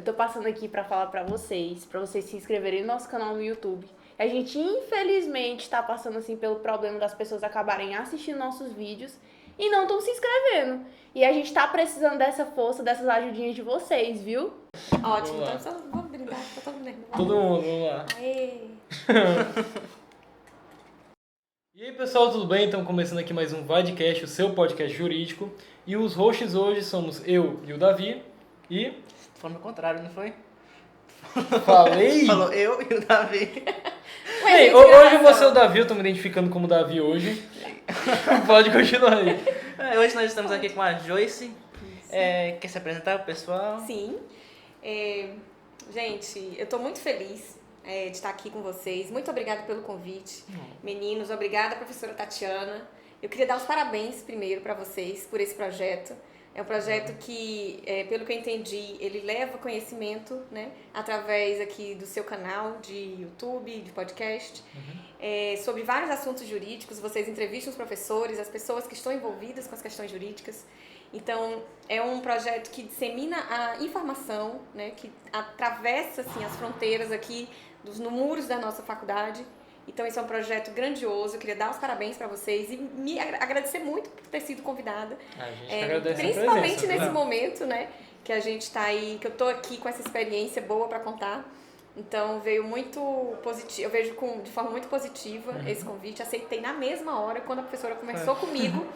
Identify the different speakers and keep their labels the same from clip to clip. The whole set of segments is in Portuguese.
Speaker 1: tô passando aqui pra falar pra vocês se inscreverem no nosso canal no YouTube. A gente, infelizmente, tá passando, assim, pelo problema das pessoas acabarem assistindo nossos vídeos e não estão se inscrevendo. E a gente tá precisando dessa força, dessas ajudinhas de vocês, viu?
Speaker 2: Ótimo, então só vamos brindar, tá todo mundo nervoso.
Speaker 3: Todo mundo, vamos lá.
Speaker 2: Aê!
Speaker 3: E aí pessoal, tudo bem? Então começando aqui mais um Vadcast, o seu podcast jurídico. E os hosts hoje somos eu e o Davi. E...
Speaker 4: Falando o contrário, não foi?
Speaker 3: Falei?
Speaker 4: Falou eu e o Davi.
Speaker 3: Bem, hoje eu vou ser o Davi, eu tô me identificando como Davi hoje. Pode continuar aí.
Speaker 4: Hoje nós estamos aqui com a Joyce. Quer se apresentar pro pessoal?
Speaker 2: Sim. Gente, eu tô muito feliz de estar aqui com vocês. Muito obrigada pelo convite. Meninos, obrigada, professora Tatiana. Eu queria dar os parabéns primeiro para vocês por esse projeto. É um projeto que, pelo que eu entendi, ele leva conhecimento, né, através aqui do seu canal de YouTube, de podcast, sobre vários assuntos jurídicos. Vocês entrevistam os professores, as pessoas que estão envolvidas com as questões jurídicas. Então, é um projeto que dissemina a informação, né, que atravessa assim, as fronteiras aqui nos muros da nossa faculdade. Então, esse é um projeto grandioso. Eu queria dar os parabéns para vocês e me agradecer muito por ter sido convidada.
Speaker 3: A gente agradece
Speaker 2: principalmente
Speaker 3: a presença,
Speaker 2: nesse
Speaker 3: né?
Speaker 2: momento, né, que a gente está aí, que eu tô aqui com essa experiência boa para contar. Então, veio muito positivo, eu vejo de forma muito positiva esse convite. Aceitei na mesma hora, quando a professora conversou comigo,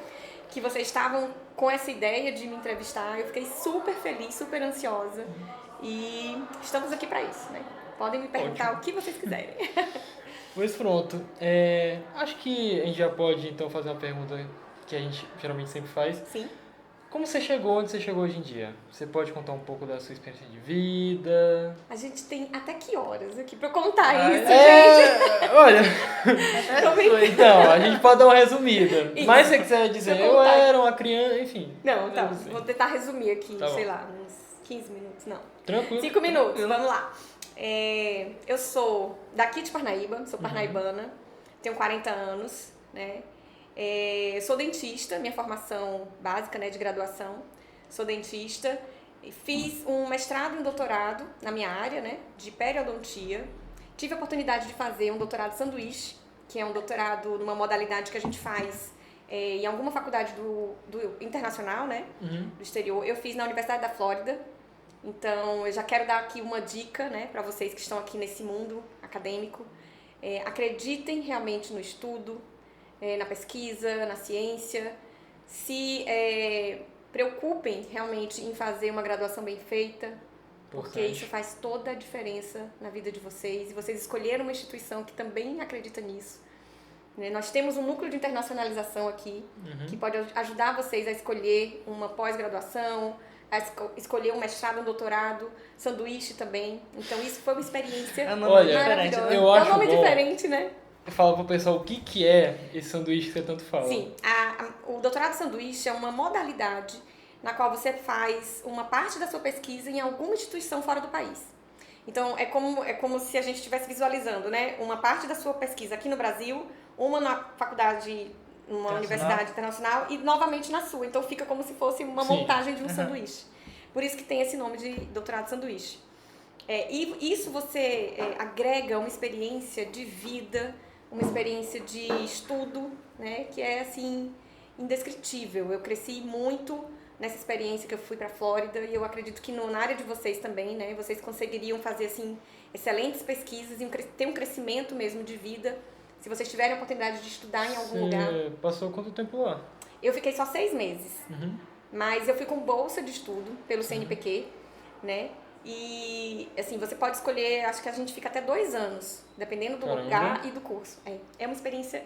Speaker 2: que vocês estavam com essa ideia de me entrevistar. Eu fiquei super feliz, super ansiosa. E estamos aqui para isso, né? Podem me perguntar o que vocês quiserem.
Speaker 3: Pois pronto. Acho que a gente já pode então fazer uma pergunta que a gente geralmente sempre faz.
Speaker 2: Sim.
Speaker 3: Como você chegou onde você chegou hoje em dia? Você pode contar um pouco da sua experiência de vida?
Speaker 2: A gente tem até que horas aqui pra eu contar isso, gente?
Speaker 3: Olha,
Speaker 2: Tô brincando.
Speaker 3: então, a gente pode dar uma resumida.
Speaker 2: Isso.
Speaker 3: Mas se você quiser dizer,
Speaker 2: Deixa
Speaker 3: eu
Speaker 2: eu contar.
Speaker 3: era uma criança, enfim.
Speaker 2: Não, tá.
Speaker 3: Assim.
Speaker 2: Vou tentar resumir aqui,
Speaker 3: Tá
Speaker 2: sei
Speaker 3: bom.
Speaker 2: lá, uns 15 minutos, não.
Speaker 3: Tranquilo.
Speaker 2: 5 minutos, vamos lá. Eu sou daqui de Parnaíba, sou parnaibana, tenho 40 anos, né? Sou dentista, minha formação básica, né, de graduação. Sou dentista, fiz um mestrado e um doutorado na minha área, né, de periodontia. Tive a oportunidade de fazer um doutorado sanduíche, que é um doutorado numa modalidade que a gente faz em alguma faculdade do internacional, né, do exterior. Eu fiz na Universidade da Flórida. Então, eu já quero dar aqui uma dica, né, para vocês que estão aqui nesse mundo acadêmico. Acreditem realmente no estudo, na pesquisa, na ciência. Se preocupem realmente em fazer uma graduação bem feita, porque isso faz toda a diferença na vida de vocês. E vocês escolheram uma instituição que também acredita nisso. Nós temos um núcleo de internacionalização aqui, que pode ajudar vocês a escolher uma pós-graduação, a escolher um mestrado, um doutorado, sanduíche também. Então isso foi uma experiência maravilhosa.
Speaker 3: Eu acho
Speaker 2: é um nome
Speaker 3: bom.
Speaker 2: diferente, né?
Speaker 3: Fala pro pessoal o que é esse sanduíche que você tanto fala.
Speaker 2: Sim, o doutorado sanduíche é uma modalidade na qual você faz uma parte da sua pesquisa em alguma instituição fora do país. Então, é como se a gente estivesse visualizando, né? Uma parte da sua pesquisa aqui no Brasil, uma na faculdade, numa universidade internacional e novamente na sua. Então, fica como se fosse uma montagem de um sanduíche. Por isso que tem esse nome de doutorado sanduíche. E isso você agrega uma experiência de vida, uma experiência de estudo, né? Que é, assim, indescritível. Eu cresci muito nessa experiência que eu fui para a Flórida e eu acredito que na área de vocês também, né? Vocês conseguiriam fazer, assim, excelentes pesquisas e ter um crescimento mesmo de vida se vocês tiverem a oportunidade de estudar em algum lugar.
Speaker 3: Você passou quanto tempo lá?
Speaker 2: Eu fiquei só 6 meses, mas eu fui com bolsa de estudo pelo CNPq, né? E, assim, você pode escolher, acho que a gente fica até 2 anos, dependendo do lugar e do curso. É uma experiência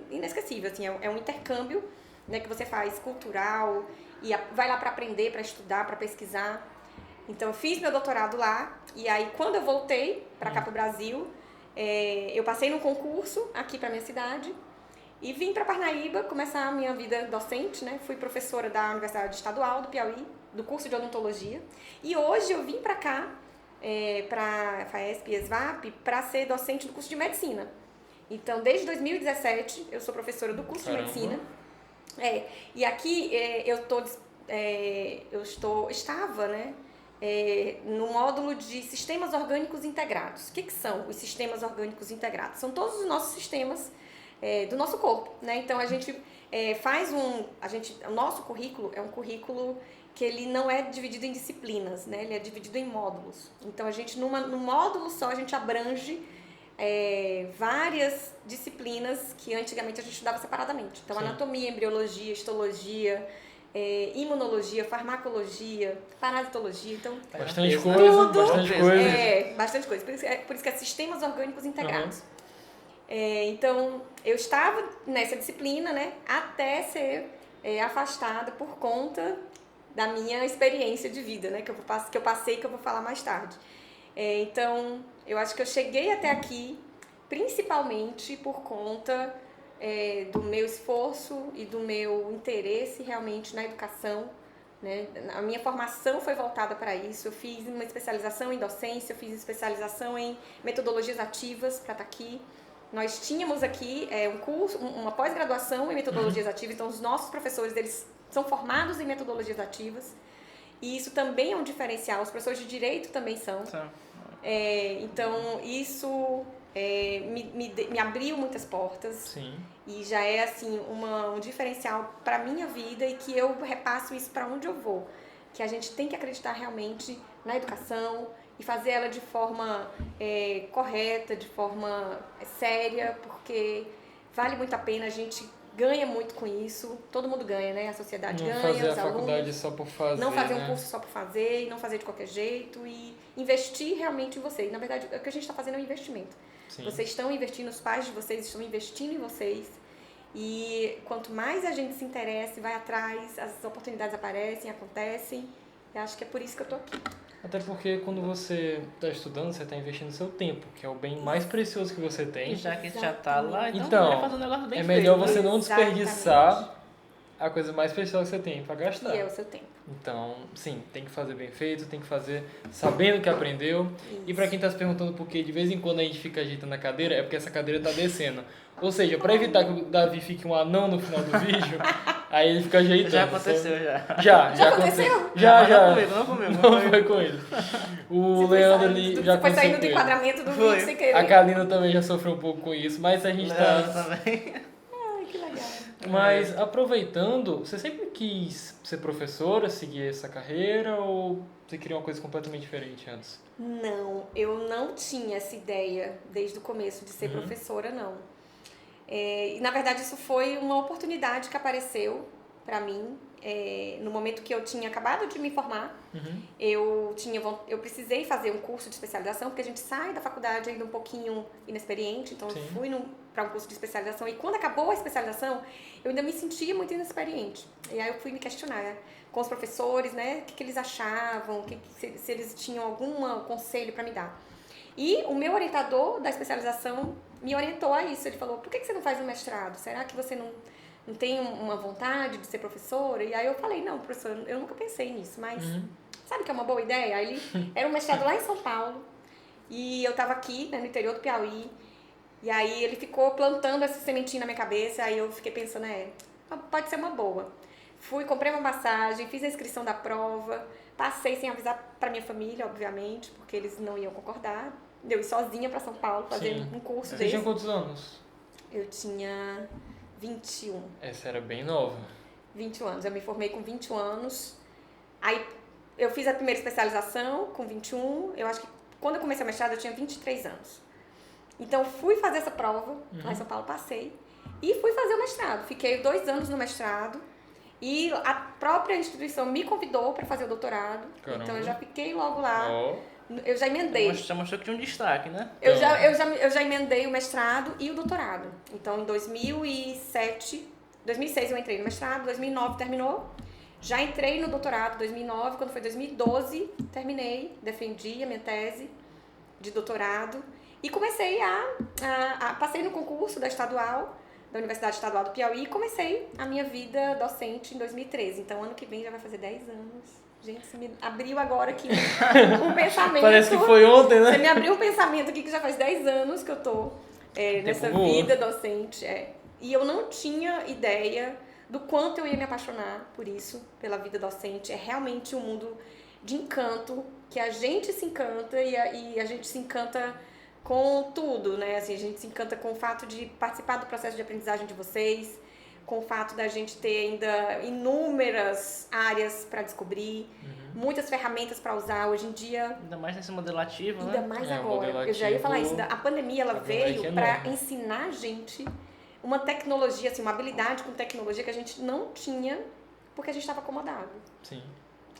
Speaker 2: inesquecível, assim, é um intercâmbio, né, que você faz cultural e vai lá para aprender, para estudar, para pesquisar. Então, eu fiz meu doutorado lá e aí, quando eu voltei para cá, para o Brasil, eu passei num concurso aqui para minha cidade e vim para Parnaíba começar a minha vida docente, né? Fui professora da Universidade Estadual do Piauí, do curso de odontologia. E hoje eu vim para cá, para a FAESP e ESVAP, para ser docente do curso de medicina. Então, desde 2017, eu sou professora do curso de medicina. E aqui eu estava, né, no módulo de sistemas orgânicos integrados. O que são os sistemas orgânicos integrados? São todos os nossos sistemas do nosso corpo, né? Então a gente o nosso currículo é um currículo que ele não é dividido em disciplinas, né? Ele é dividido em módulos. Então a gente num módulo só a gente abrange várias disciplinas que antigamente a gente estudava separadamente. Então,
Speaker 3: Sim.
Speaker 2: anatomia, embriologia, histologia, imunologia, farmacologia, parasitologia. Então,
Speaker 3: Bastante
Speaker 4: Tudo.
Speaker 3: coisa, bastante coisa.
Speaker 2: bastante coisa. Por isso que é sistemas orgânicos integrados. Então, eu estava nessa disciplina, né, até ser afastada por conta da minha experiência de vida, né, que eu passei, que eu vou falar mais tarde. Então, eu acho que eu cheguei até aqui principalmente por conta do meu esforço e do meu interesse realmente na educação, né? A minha formação foi voltada para isso. Eu fiz uma especialização em docência, eu fiz especialização em metodologias ativas para estar aqui. Nós tínhamos aqui um curso, uma pós-graduação em metodologias ativas, então os nossos professores eles são formados em metodologias ativas. E isso também é um diferencial, os professores de direito também são. Então, isso me abriu muitas portas.
Speaker 3: Sim.
Speaker 2: E já é, assim, um diferencial para a minha vida e que eu repasso isso para onde eu vou. Que a gente tem que acreditar realmente na educação e fazer ela de forma correta, de forma séria, porque vale muito a pena, a gente ganha muito com isso, todo mundo ganha, né? A sociedade ganha,
Speaker 3: Não fazer
Speaker 2: os
Speaker 3: a faculdade
Speaker 2: alunos,
Speaker 3: só por fazer,
Speaker 2: não fazer
Speaker 3: né?
Speaker 2: um curso só por fazer, e não fazer de qualquer jeito e investir realmente em vocês. Na verdade, o que a gente está fazendo é um investimento.
Speaker 3: Sim.
Speaker 2: Vocês estão investindo, os pais de vocês estão investindo em vocês e quanto mais a gente se interessa e vai atrás, as oportunidades aparecem, acontecem. E acho que é por isso que eu tô aqui.
Speaker 3: Até porque quando você está estudando, você está investindo seu tempo, que é o bem mais precioso que você tem.
Speaker 4: E já que já tá lá, então,
Speaker 3: Então,
Speaker 4: melhor fazer um negócio bem
Speaker 3: É melhor
Speaker 4: feito,
Speaker 3: você
Speaker 4: né?
Speaker 3: não
Speaker 2: Exatamente.
Speaker 3: desperdiçar a coisa mais preciosa que você tem para gastar.
Speaker 2: E é o seu tempo.
Speaker 3: Então, sim, tem que fazer bem feito, tem que fazer sabendo o que aprendeu. E para quem tá se perguntando por que de vez em quando a gente fica ajeitando a cadeira, é porque essa cadeira tá descendo. Ou seja, para evitar que o Davi fique um anão no final do vídeo, aí ele fica ajeitando.
Speaker 4: Já aconteceu,
Speaker 3: sabe?
Speaker 4: já.
Speaker 3: Já
Speaker 2: aconteceu?
Speaker 3: Já.
Speaker 4: Não comigo.
Speaker 3: Não foi com ele. O Leandro ali já
Speaker 2: Você foi
Speaker 3: aconteceu
Speaker 2: saindo
Speaker 3: com
Speaker 2: do
Speaker 3: ele.
Speaker 2: enquadramento do
Speaker 4: Foi.
Speaker 2: vídeo sem querer.
Speaker 3: A Kalina também já sofreu um pouco com isso, mas a gente tá...
Speaker 4: também.
Speaker 2: Ai, que legal.
Speaker 3: Mas aproveitando, você sempre quis ser professora, seguir essa carreira ou você queria uma coisa completamente diferente antes?
Speaker 2: Não, eu não tinha essa ideia desde o começo de ser professora, não. E, na verdade, isso foi uma oportunidade que apareceu para mim. No momento que eu tinha acabado de me formar, eu precisei fazer um curso de especialização, porque a gente sai da faculdade ainda um pouquinho inexperiente, então eu fui para um curso de especialização e quando acabou a especialização, eu ainda me sentia muito inexperiente. E aí eu fui me questionar com os professores, né, o que eles achavam, se eles tinham algum conselho para me dar. E o meu orientador da especialização me orientou a isso. Ele falou, por que você não faz um mestrado? Será que você não tem uma vontade de ser professora? E aí eu falei, não, professor, eu nunca pensei nisso, mas sabe que é uma boa ideia? Aí ele era um mestrado lá em São Paulo e eu tava aqui, né, no interior do Piauí, e aí ele ficou plantando essa sementinha na minha cabeça, aí eu fiquei pensando, pode ser uma boa. Comprei uma passagem, fiz a inscrição da prova, passei sem avisar pra minha família, obviamente, porque eles não iam concordar. Eu ia sozinha pra São Paulo fazer um curso
Speaker 3: Você
Speaker 2: desse.
Speaker 3: tinha quantos anos?
Speaker 2: Eu tinha 21.
Speaker 3: Essa era bem nova.
Speaker 2: 21 anos. Eu me formei com 21 anos. Aí eu fiz a primeira especialização com 21. Eu acho que quando eu comecei o mestrado eu tinha 23 anos. Então fui fazer essa prova, lá em São Paulo, passei. E fui fazer o mestrado. Fiquei 2 anos no mestrado. E a própria instituição me convidou para fazer o doutorado.
Speaker 3: Caramba.
Speaker 2: Então eu já fiquei logo lá.
Speaker 3: Ó.
Speaker 2: Eu já emendei.
Speaker 4: Já mostrou que tinha um destaque, né?
Speaker 2: Eu já emendei o mestrado e o doutorado. Então, em 2006 eu entrei no mestrado, 2009 terminou. Já entrei no doutorado em 2009, quando foi 2012, terminei, defendi a minha tese de doutorado. E comecei passei no concurso da Universidade Estadual do Piauí e comecei a minha vida docente em 2013. Então, ano que vem já vai fazer 10 anos. Gente, você me abriu agora aqui um pensamento.
Speaker 3: Parece que foi ontem, né?
Speaker 2: Você me abriu um pensamento aqui que já faz 10 anos que eu tô nessa vida docente. E eu não tinha ideia do quanto eu ia me apaixonar por isso, pela vida docente. É realmente um mundo de encanto, que a gente se encanta e a gente se encanta com tudo, né? Assim, a gente se encanta com o fato de participar do processo de aprendizagem de vocês, com o fato da gente ter ainda inúmeras áreas para descobrir, muitas ferramentas para usar hoje em dia.
Speaker 4: Ainda mais nesse modelo ativo,
Speaker 2: Ainda
Speaker 4: né?
Speaker 2: mais
Speaker 3: o
Speaker 2: agora.
Speaker 3: modelo
Speaker 2: Eu já ia falar
Speaker 3: ativo,
Speaker 2: isso. A pandemia ela
Speaker 3: a verdade
Speaker 2: veio
Speaker 3: é
Speaker 2: para
Speaker 3: enorme.
Speaker 2: ensinar a gente uma tecnologia, assim, uma habilidade com tecnologia que a gente não tinha porque a gente estava acomodado.
Speaker 3: Sim.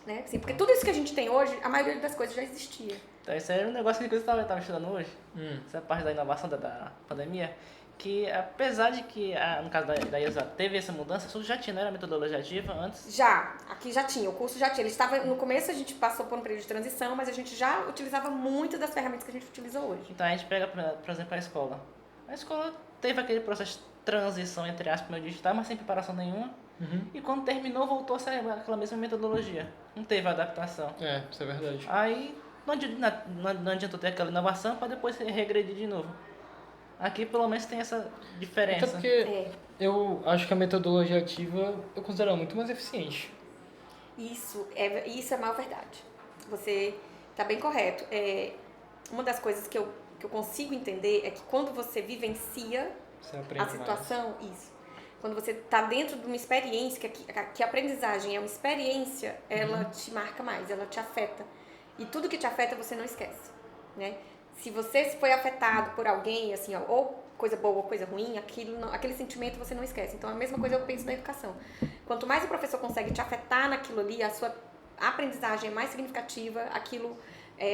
Speaker 2: Né? Assim, porque tudo isso que a gente tem hoje, a maioria das coisas já existia.
Speaker 4: Então, isso aí é um negócio que eu estava estudando hoje.
Speaker 3: Hum.
Speaker 4: Essa parte da inovação da pandemia. Que apesar de que, no caso da IESA, teve essa mudança, isso já tinha, não era metodologia ativa antes?
Speaker 2: Já, aqui já tinha, o curso já tinha. Ele estava, no começo a gente passou por um período de transição, mas a gente já utilizava muitas das ferramentas que a gente utiliza hoje.
Speaker 4: Então a gente pega, por exemplo, a escola. A escola teve aquele processo de transição, entre aspas, meio digital, mas sem preparação nenhuma. E quando terminou, voltou a ser aquela mesma metodologia. Não teve adaptação.
Speaker 3: É, isso é verdade.
Speaker 4: Aí não adiantou ter aquela inovação para depois regredir de novo. Aqui pelo menos tem essa diferença.
Speaker 3: Até porque eu acho que a metodologia ativa eu considero ela muito mais eficiente.
Speaker 2: Isso é a maior verdade. Você está bem correto. Uma das coisas que eu consigo entender é que quando você vivencia
Speaker 3: Você aprende
Speaker 2: a situação, quando você está dentro de uma experiência, que a aprendizagem é uma experiência, ela te marca mais, ela te afeta. E tudo que te afeta você não esquece, né? Se você foi afetado por alguém, assim, ó, ou coisa boa ou coisa ruim, aquele sentimento você não esquece. Então, a mesma coisa eu penso na educação. Quanto mais o professor consegue te afetar naquilo ali, a sua aprendizagem é mais significativa, aquilo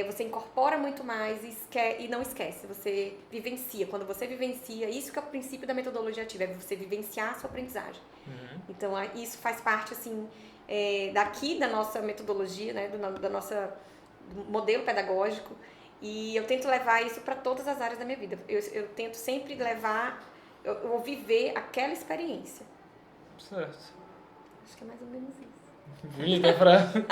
Speaker 2: você incorpora muito mais e não esquece. Você vivencia. Quando você vivencia, isso que é o princípio da metodologia ativa, é você vivenciar a sua aprendizagem. Então, isso faz parte, assim, daqui da nossa metodologia, né, do nosso modelo pedagógico. E eu tento levar isso para todas as áreas da minha vida. Eu tento sempre levar, eu viver aquela experiência.
Speaker 3: Certo.
Speaker 2: Acho que é mais ou menos isso.
Speaker 3: Bonita frase.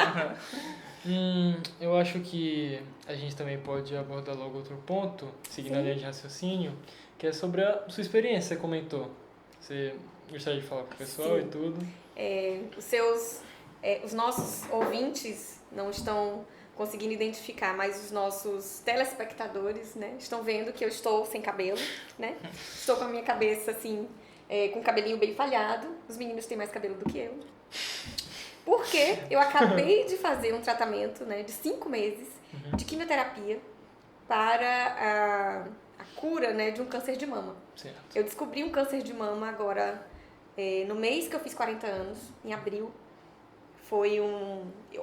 Speaker 3: Eu acho que a gente também pode abordar logo outro ponto, seguindo a linha de raciocínio, que é sobre a sua experiência, você comentou. Você gostaria de falar com o pessoal e tudo?
Speaker 2: Os nossos ouvintes não estão conseguindo identificar, mas os nossos telespectadores, né, estão vendo que eu estou sem cabelo, né? Estou com a minha cabeça, assim, com o cabelinho bem falhado. Os meninos têm mais cabelo do que eu. Porque eu acabei de fazer um tratamento, né, de 5 meses de quimioterapia para a cura, né, de um câncer de mama.
Speaker 3: Certo.
Speaker 2: Eu descobri um câncer de mama agora, no mês que eu fiz 40 anos, em abril.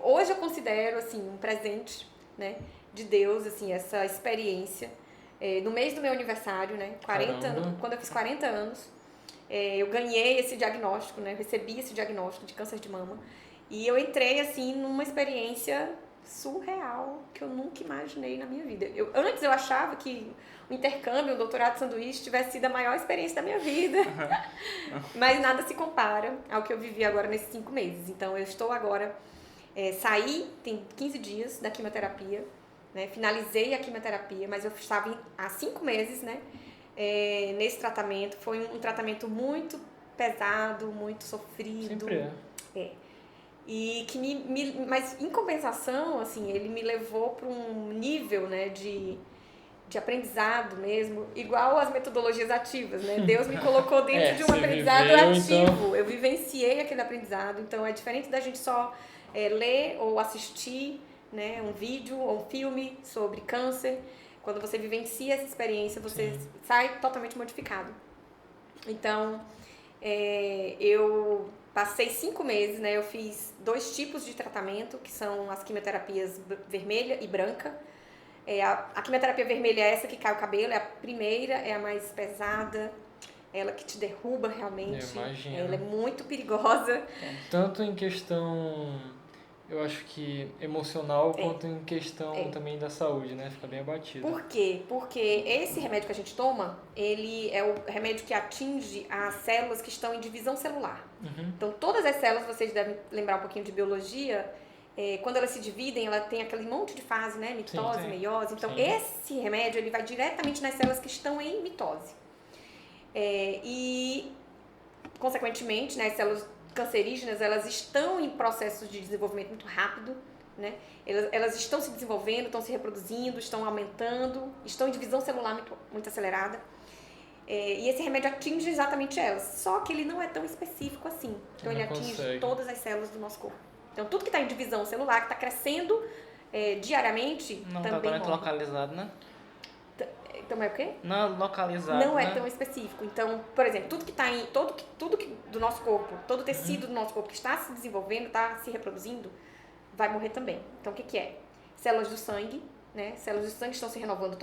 Speaker 2: Hoje eu considero, assim, um presente, né, de Deus, assim, essa experiência. No mês do meu aniversário, né, 40 anos, quando eu fiz 40 anos, eu ganhei esse diagnóstico, né, recebi esse diagnóstico de câncer de mama. E eu entrei, assim, numa experiência surreal que eu nunca imaginei na minha vida. Antes eu achava que o intercâmbio, o doutorado de sanduíche tivesse sido a maior experiência da minha vida. Mas nada se compara ao que eu vivi agora nesses 5 meses. Então eu estou agora, saí, tem 15 dias da quimioterapia, né? Finalizei a quimioterapia, mas eu estava há 5 meses, né? Nesse tratamento. Foi um tratamento muito pesado, muito sofrido.
Speaker 3: Sempre é.
Speaker 2: E que mas em compensação, assim, ele me levou para um nível, né, de aprendizado mesmo, igual às metodologias ativas, né? Deus me colocou dentro de um aprendizado ativo. Então... Eu vivenciei aquele aprendizado. Então é diferente da gente só ler ou assistir, né, um vídeo ou um filme sobre câncer. Quando você vivencia essa experiência, você sai totalmente modificado. Então, eu passei 5 meses, né? Eu fiz 2 tipos de tratamento, que são as quimioterapias vermelha e branca. A quimioterapia vermelha é essa que cai o cabelo, é a primeira, é a mais pesada, ela que te derruba realmente.
Speaker 3: Eu imagino.
Speaker 2: Ela é muito perigosa.
Speaker 3: Tanto em questão, eu acho que emocional, quanto em questão também da saúde, né? Fica bem abatido.
Speaker 2: Por quê? Porque esse remédio que a gente toma, ele é o remédio que atinge as células que estão em divisão celular. Então, todas as células, vocês devem lembrar um pouquinho de biologia, quando elas se dividem, ela tem aquele monte de fase, né? Mitose, meiose. Então, esse remédio, ele vai diretamente nas células que estão em mitose. E, consequentemente, né, as células cancerígenas, elas estão em processos de desenvolvimento muito rápido, né? Elas estão se desenvolvendo, estão se reproduzindo, estão aumentando, estão em divisão celular muito acelerada. E esse remédio atinge exatamente elas, só que ele não é tão específico assim. Então ele atinge todas as células do nosso corpo. Então tudo que está em divisão celular, que está crescendo diariamente,
Speaker 4: Não
Speaker 2: também
Speaker 4: totalmente
Speaker 2: morre.
Speaker 4: localizado, né?
Speaker 2: Então é o quê?
Speaker 4: Não localizado,
Speaker 2: Não
Speaker 4: né?
Speaker 2: é tão específico. Então, por exemplo, tudo que está em tudo que do nosso corpo, todo o tecido do nosso corpo que está se desenvolvendo, está se reproduzindo, vai morrer também. Então, o que é? Células do sangue, né? Células do sangue estão se renovando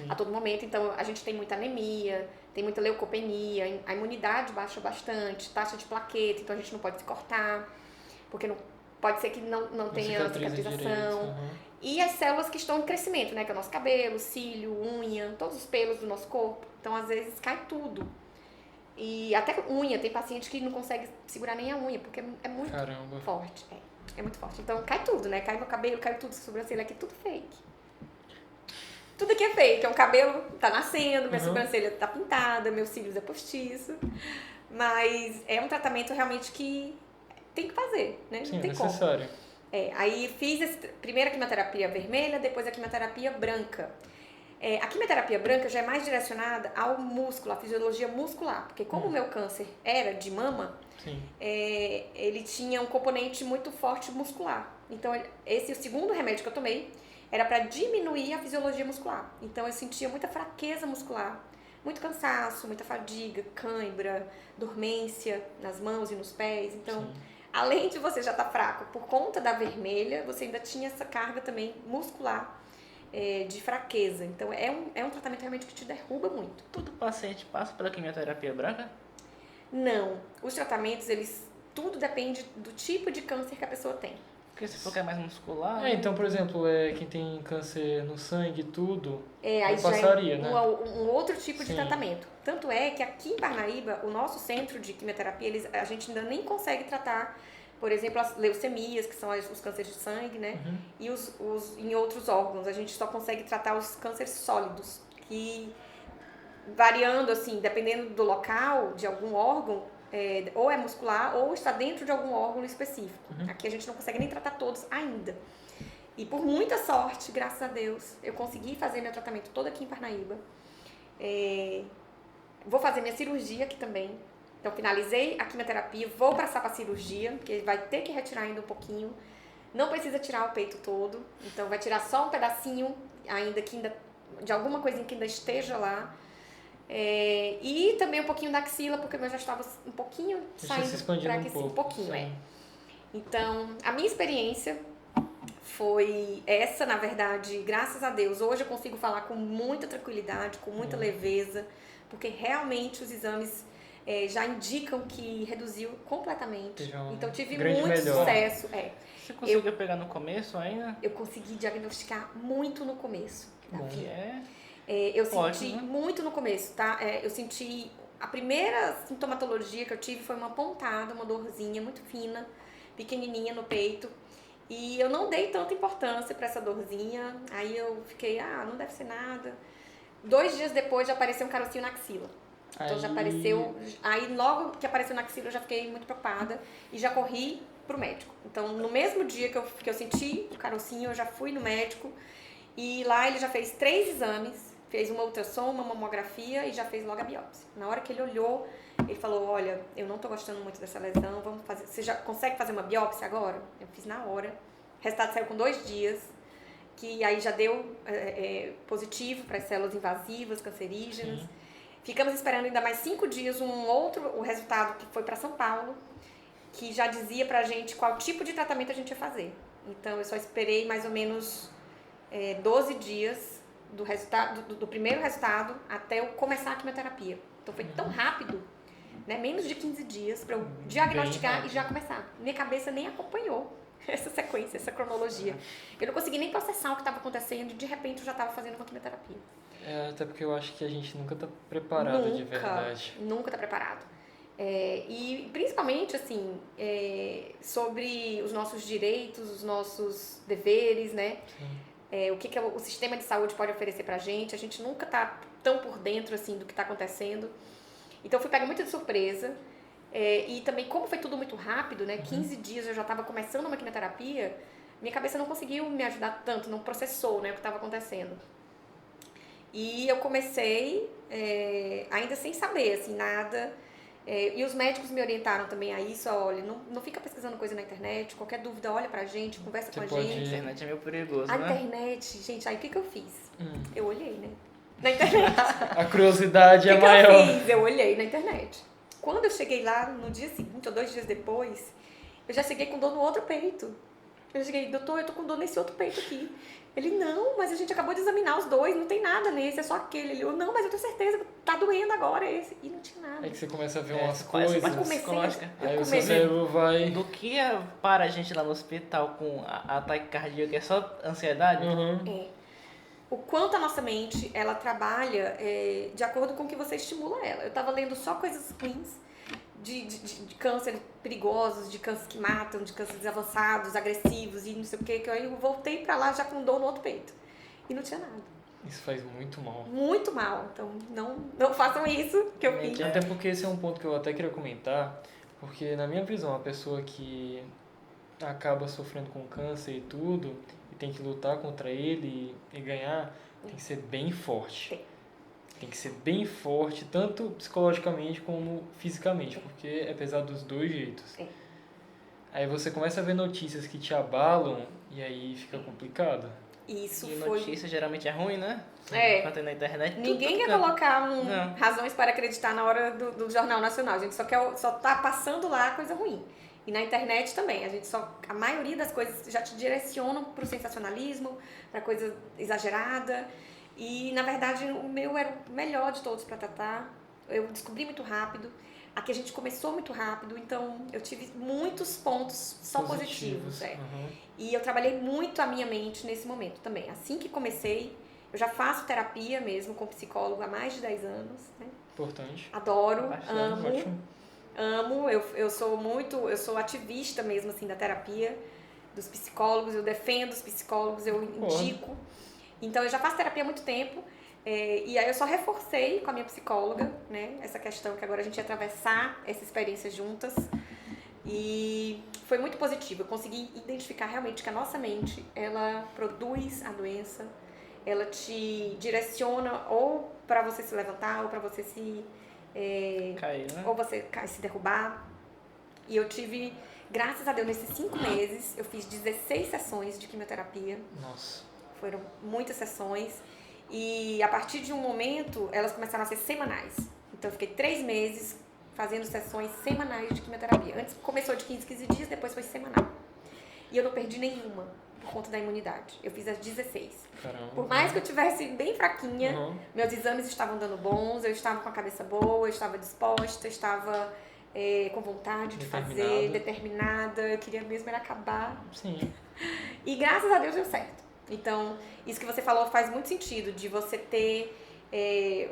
Speaker 2: a todo momento. Então, a gente tem muita anemia, tem muita leucopenia, a imunidade baixa bastante, taxa de plaqueta, então a gente não pode se cortar, porque não pode ser que não tenha cicatrização. E as células que estão em crescimento, né? Que é o nosso cabelo, cílio, unha, todos os pelos do nosso corpo. Então, às vezes, cai tudo. E até unha, tem paciente que não consegue segurar nem a unha, porque é muito forte. É muito forte. Então, cai tudo, né? Cai meu cabelo, cai tudo, sobrancelha aqui, tudo fake. Tudo aqui é fake. O cabelo tá nascendo, minha sobrancelha tá pintada, meus cílios é postiço. Mas é um tratamento realmente que tem que fazer, né?
Speaker 3: Sim,
Speaker 2: não tem
Speaker 3: necessário.
Speaker 2: como. Aí fiz primeiro a quimioterapia vermelha, depois a quimioterapia branca. A quimioterapia branca já é mais direcionada ao músculo, à fisiologia muscular. Porque como o meu câncer era de mama, ele tinha um componente muito forte muscular. Então, o segundo remédio que eu tomei era para diminuir a fisiologia muscular. Então, eu sentia muita fraqueza muscular, muito cansaço, muita fadiga, cãibra, dormência nas mãos e nos pés. Então, além de você já estar fraco por conta da vermelha, você ainda tinha essa carga também muscular de fraqueza. Então, é um tratamento realmente que te derruba muito.
Speaker 4: Todo paciente passa pela quimioterapia branca?
Speaker 2: Não. Os tratamentos, tudo depende do tipo de câncer que a pessoa tem.
Speaker 4: Porque se for que é mais muscular...
Speaker 3: Então, por exemplo, quem tem câncer no sangue e tudo,
Speaker 2: aí
Speaker 3: passaria,
Speaker 2: já é
Speaker 3: né?
Speaker 2: um outro tipo de tratamento. Tanto é que aqui em Parnaíba, o nosso centro de quimioterapia, a gente ainda nem consegue tratar, por exemplo, as leucemias, que são os cânceres de sangue, né? E em outros órgãos. A gente só consegue tratar os cânceres sólidos, que variando, assim, dependendo do local, de algum órgão, ou é muscular ou está dentro de algum órgão específico. Aqui a gente não consegue nem tratar todos ainda. E por muita sorte, graças a Deus, eu consegui fazer meu tratamento todo aqui em Parnaíba. Vou fazer minha cirurgia aqui também. Então, finalizei a quimioterapia, vou passar para a cirurgia, porque vai ter que retirar ainda um pouquinho. Não precisa tirar o peito todo, então vai tirar só um pedacinho ainda de alguma coisinha que ainda esteja lá. E também um pouquinho da axila, porque eu já estava um pouquinho saindo para aquecer, um pouquinho, Então, a minha experiência foi essa, na verdade, graças a Deus. Hoje eu consigo falar com muita tranquilidade, com muita leveza, porque realmente os exames já indicam que reduziu completamente. Então, tive muito sucesso.
Speaker 4: Você conseguiu pegar no começo ainda?
Speaker 2: Eu consegui diagnosticar muito no começo.
Speaker 4: Que
Speaker 2: eu senti muito no começo, tá? Eu senti... A primeira sintomatologia que eu tive foi uma pontada, uma dorzinha muito fina, pequenininha no peito. E eu não dei tanta importância pra essa dorzinha. Aí eu fiquei, não deve ser nada. 2 dias depois já apareceu um carocinho na axila. Então já apareceu... Aí logo que apareceu na axila eu já fiquei muito preocupada e já corri pro médico. Então no mesmo dia que eu senti o carocinho, eu já fui no médico. E lá ele já fez 3 exames. Fez uma ultrassom, uma mamografia e já fez logo a biópsia. Na hora que ele olhou, ele falou, olha, eu não tô gostando muito dessa lesão, vamos fazer... Você já consegue fazer uma biópsia agora? Eu fiz na hora. O resultado saiu com 2 dias, que aí já deu positivo para as células invasivas, cancerígenas. Ficamos esperando ainda mais 5 dias o resultado que foi para São Paulo, que já dizia pra gente qual tipo de tratamento a gente ia fazer. Então eu só esperei mais ou menos 12 dias do primeiro resultado até eu começar a quimioterapia. Então foi tão rápido, né? Menos de 15 dias para eu diagnosticar e já começar. Minha cabeça nem acompanhou essa sequência, essa cronologia. Eu não consegui nem processar o que estava acontecendo e de repente eu já estava fazendo uma quimioterapia.
Speaker 3: Até porque eu acho que a gente nunca tá preparado de verdade.
Speaker 2: Nunca tá preparado. E principalmente, assim, sobre os nossos direitos, os nossos deveres, né? O que o sistema de saúde pode oferecer pra gente. A gente nunca tá tão por dentro, assim, do que tá acontecendo. Então, eu fui pega muito de surpresa. E também, como foi tudo muito rápido, né? 15 dias eu já tava começando uma quimioterapia. minha cabeça não conseguiu me ajudar tanto, não processou, né, o que estava acontecendo. E eu comecei, ainda sem saber, assim, nada. E os médicos me orientaram também a isso, olha, não fica pesquisando coisa na internet, qualquer dúvida, olha pra gente, conversa com a
Speaker 3: pode-
Speaker 4: A
Speaker 2: gente.
Speaker 4: internet é meio perigoso,
Speaker 2: A
Speaker 4: né?
Speaker 2: internet, gente, aí o que que eu fiz? Eu olhei, né? Na internet.
Speaker 3: A curiosidade
Speaker 2: O
Speaker 3: é
Speaker 2: que que
Speaker 3: maior.
Speaker 2: eu fiz? Eu olhei na internet. Quando eu cheguei lá, no dia seguinte, ou 2 dias depois, eu já cheguei com dor no outro peito. Eu cheguei, doutor, eu tô com dor nesse outro peito aqui. Ele, não, mas a gente acabou de examinar os dois, não tem nada nesse, é só aquele. Ele, não, mas eu tenho certeza que tá doendo agora esse. E não tinha nada.
Speaker 3: É que você começa a ver
Speaker 4: É,
Speaker 3: umas
Speaker 4: parece
Speaker 3: coisas.
Speaker 4: uma psicológica.
Speaker 2: Eu
Speaker 3: Aí o seu
Speaker 2: comecei-
Speaker 3: cérebro vai.
Speaker 4: Do que para a gente lá no hospital com ataque cardíaco é só ansiedade,
Speaker 3: Uhum.
Speaker 2: O quanto a nossa mente, ela trabalha de acordo com o que você estimula ela. Eu tava lendo só coisas ruins, de câncer perigosos, de câncer que matam, de cânceres avançados, agressivos e não sei o que aí eu voltei pra lá já com dor no outro peito. E não tinha nada.
Speaker 3: Isso faz muito mal.
Speaker 2: Muito mal. Então, não façam isso que eu fiz.
Speaker 3: Até porque esse é um ponto que eu até queria comentar, porque na minha visão, a pessoa que acaba sofrendo com câncer e tudo, e tem que lutar contra ele e ganhar, tem que ser bem forte. Tem que ser bem forte, tanto psicologicamente como fisicamente, porque é pesado dos dois jeitos. Aí você começa a ver notícias que te abalam e aí fica complicado.
Speaker 2: Isso
Speaker 4: E
Speaker 2: foi...
Speaker 4: notícia geralmente é ruim, né?
Speaker 2: É.
Speaker 4: Enquanto é na internet.
Speaker 2: Ninguém quer
Speaker 4: tudo
Speaker 2: colocar
Speaker 4: Não.
Speaker 2: razões para acreditar na hora do Jornal Nacional. A gente só tá passando lá coisa ruim. E na internet também. A maioria das coisas já te direcionam pro sensacionalismo, pra coisa exagerada. E, na verdade, o meu era o melhor de todos para tratar. Eu descobri muito rápido. Aqui a gente começou muito rápido, então eu tive muitos pontos só positivos.
Speaker 3: Uhum.
Speaker 2: E eu trabalhei muito a minha mente nesse momento também. Assim que comecei, eu já faço terapia mesmo com psicólogo há mais de 10 anos, né?
Speaker 3: Importante.
Speaker 2: Adoro,
Speaker 4: Bastante,
Speaker 2: amo. Eu sou ativista mesmo assim da terapia, dos psicólogos, eu defendo os psicólogos, eu indico. Então eu já faço terapia há muito tempo. E aí eu só reforcei com a minha psicóloga, né, essa questão que agora a gente ia atravessar essa experiência juntas. E foi muito positivo. Eu consegui identificar realmente que a nossa mente, ela produz a doença, ela te direciona ou para você se levantar ou para você se
Speaker 4: Cair, né?
Speaker 2: ou você se derrubar. E eu tive, graças a Deus, nesses 5 meses, eu fiz 16 sessões de quimioterapia.
Speaker 3: Nossa.
Speaker 2: Foram muitas sessões. E a partir de um momento, elas começaram a ser semanais. Então eu fiquei 3 meses fazendo sessões semanais de quimioterapia. Antes começou de 15 dias, depois foi semanal. E eu não perdi nenhuma por conta da imunidade. Eu fiz as 16.
Speaker 3: Caramba.
Speaker 2: Por mais que eu tivesse bem fraquinha,
Speaker 3: Uhum.
Speaker 2: meus exames estavam dando bons, eu estava com a cabeça boa, eu estava disposta, eu estava com vontade de fazer, determinada. Eu queria mesmo era acabar.
Speaker 3: Sim.
Speaker 2: E graças a Deus deu certo. Então, isso que você falou faz muito sentido, de você ter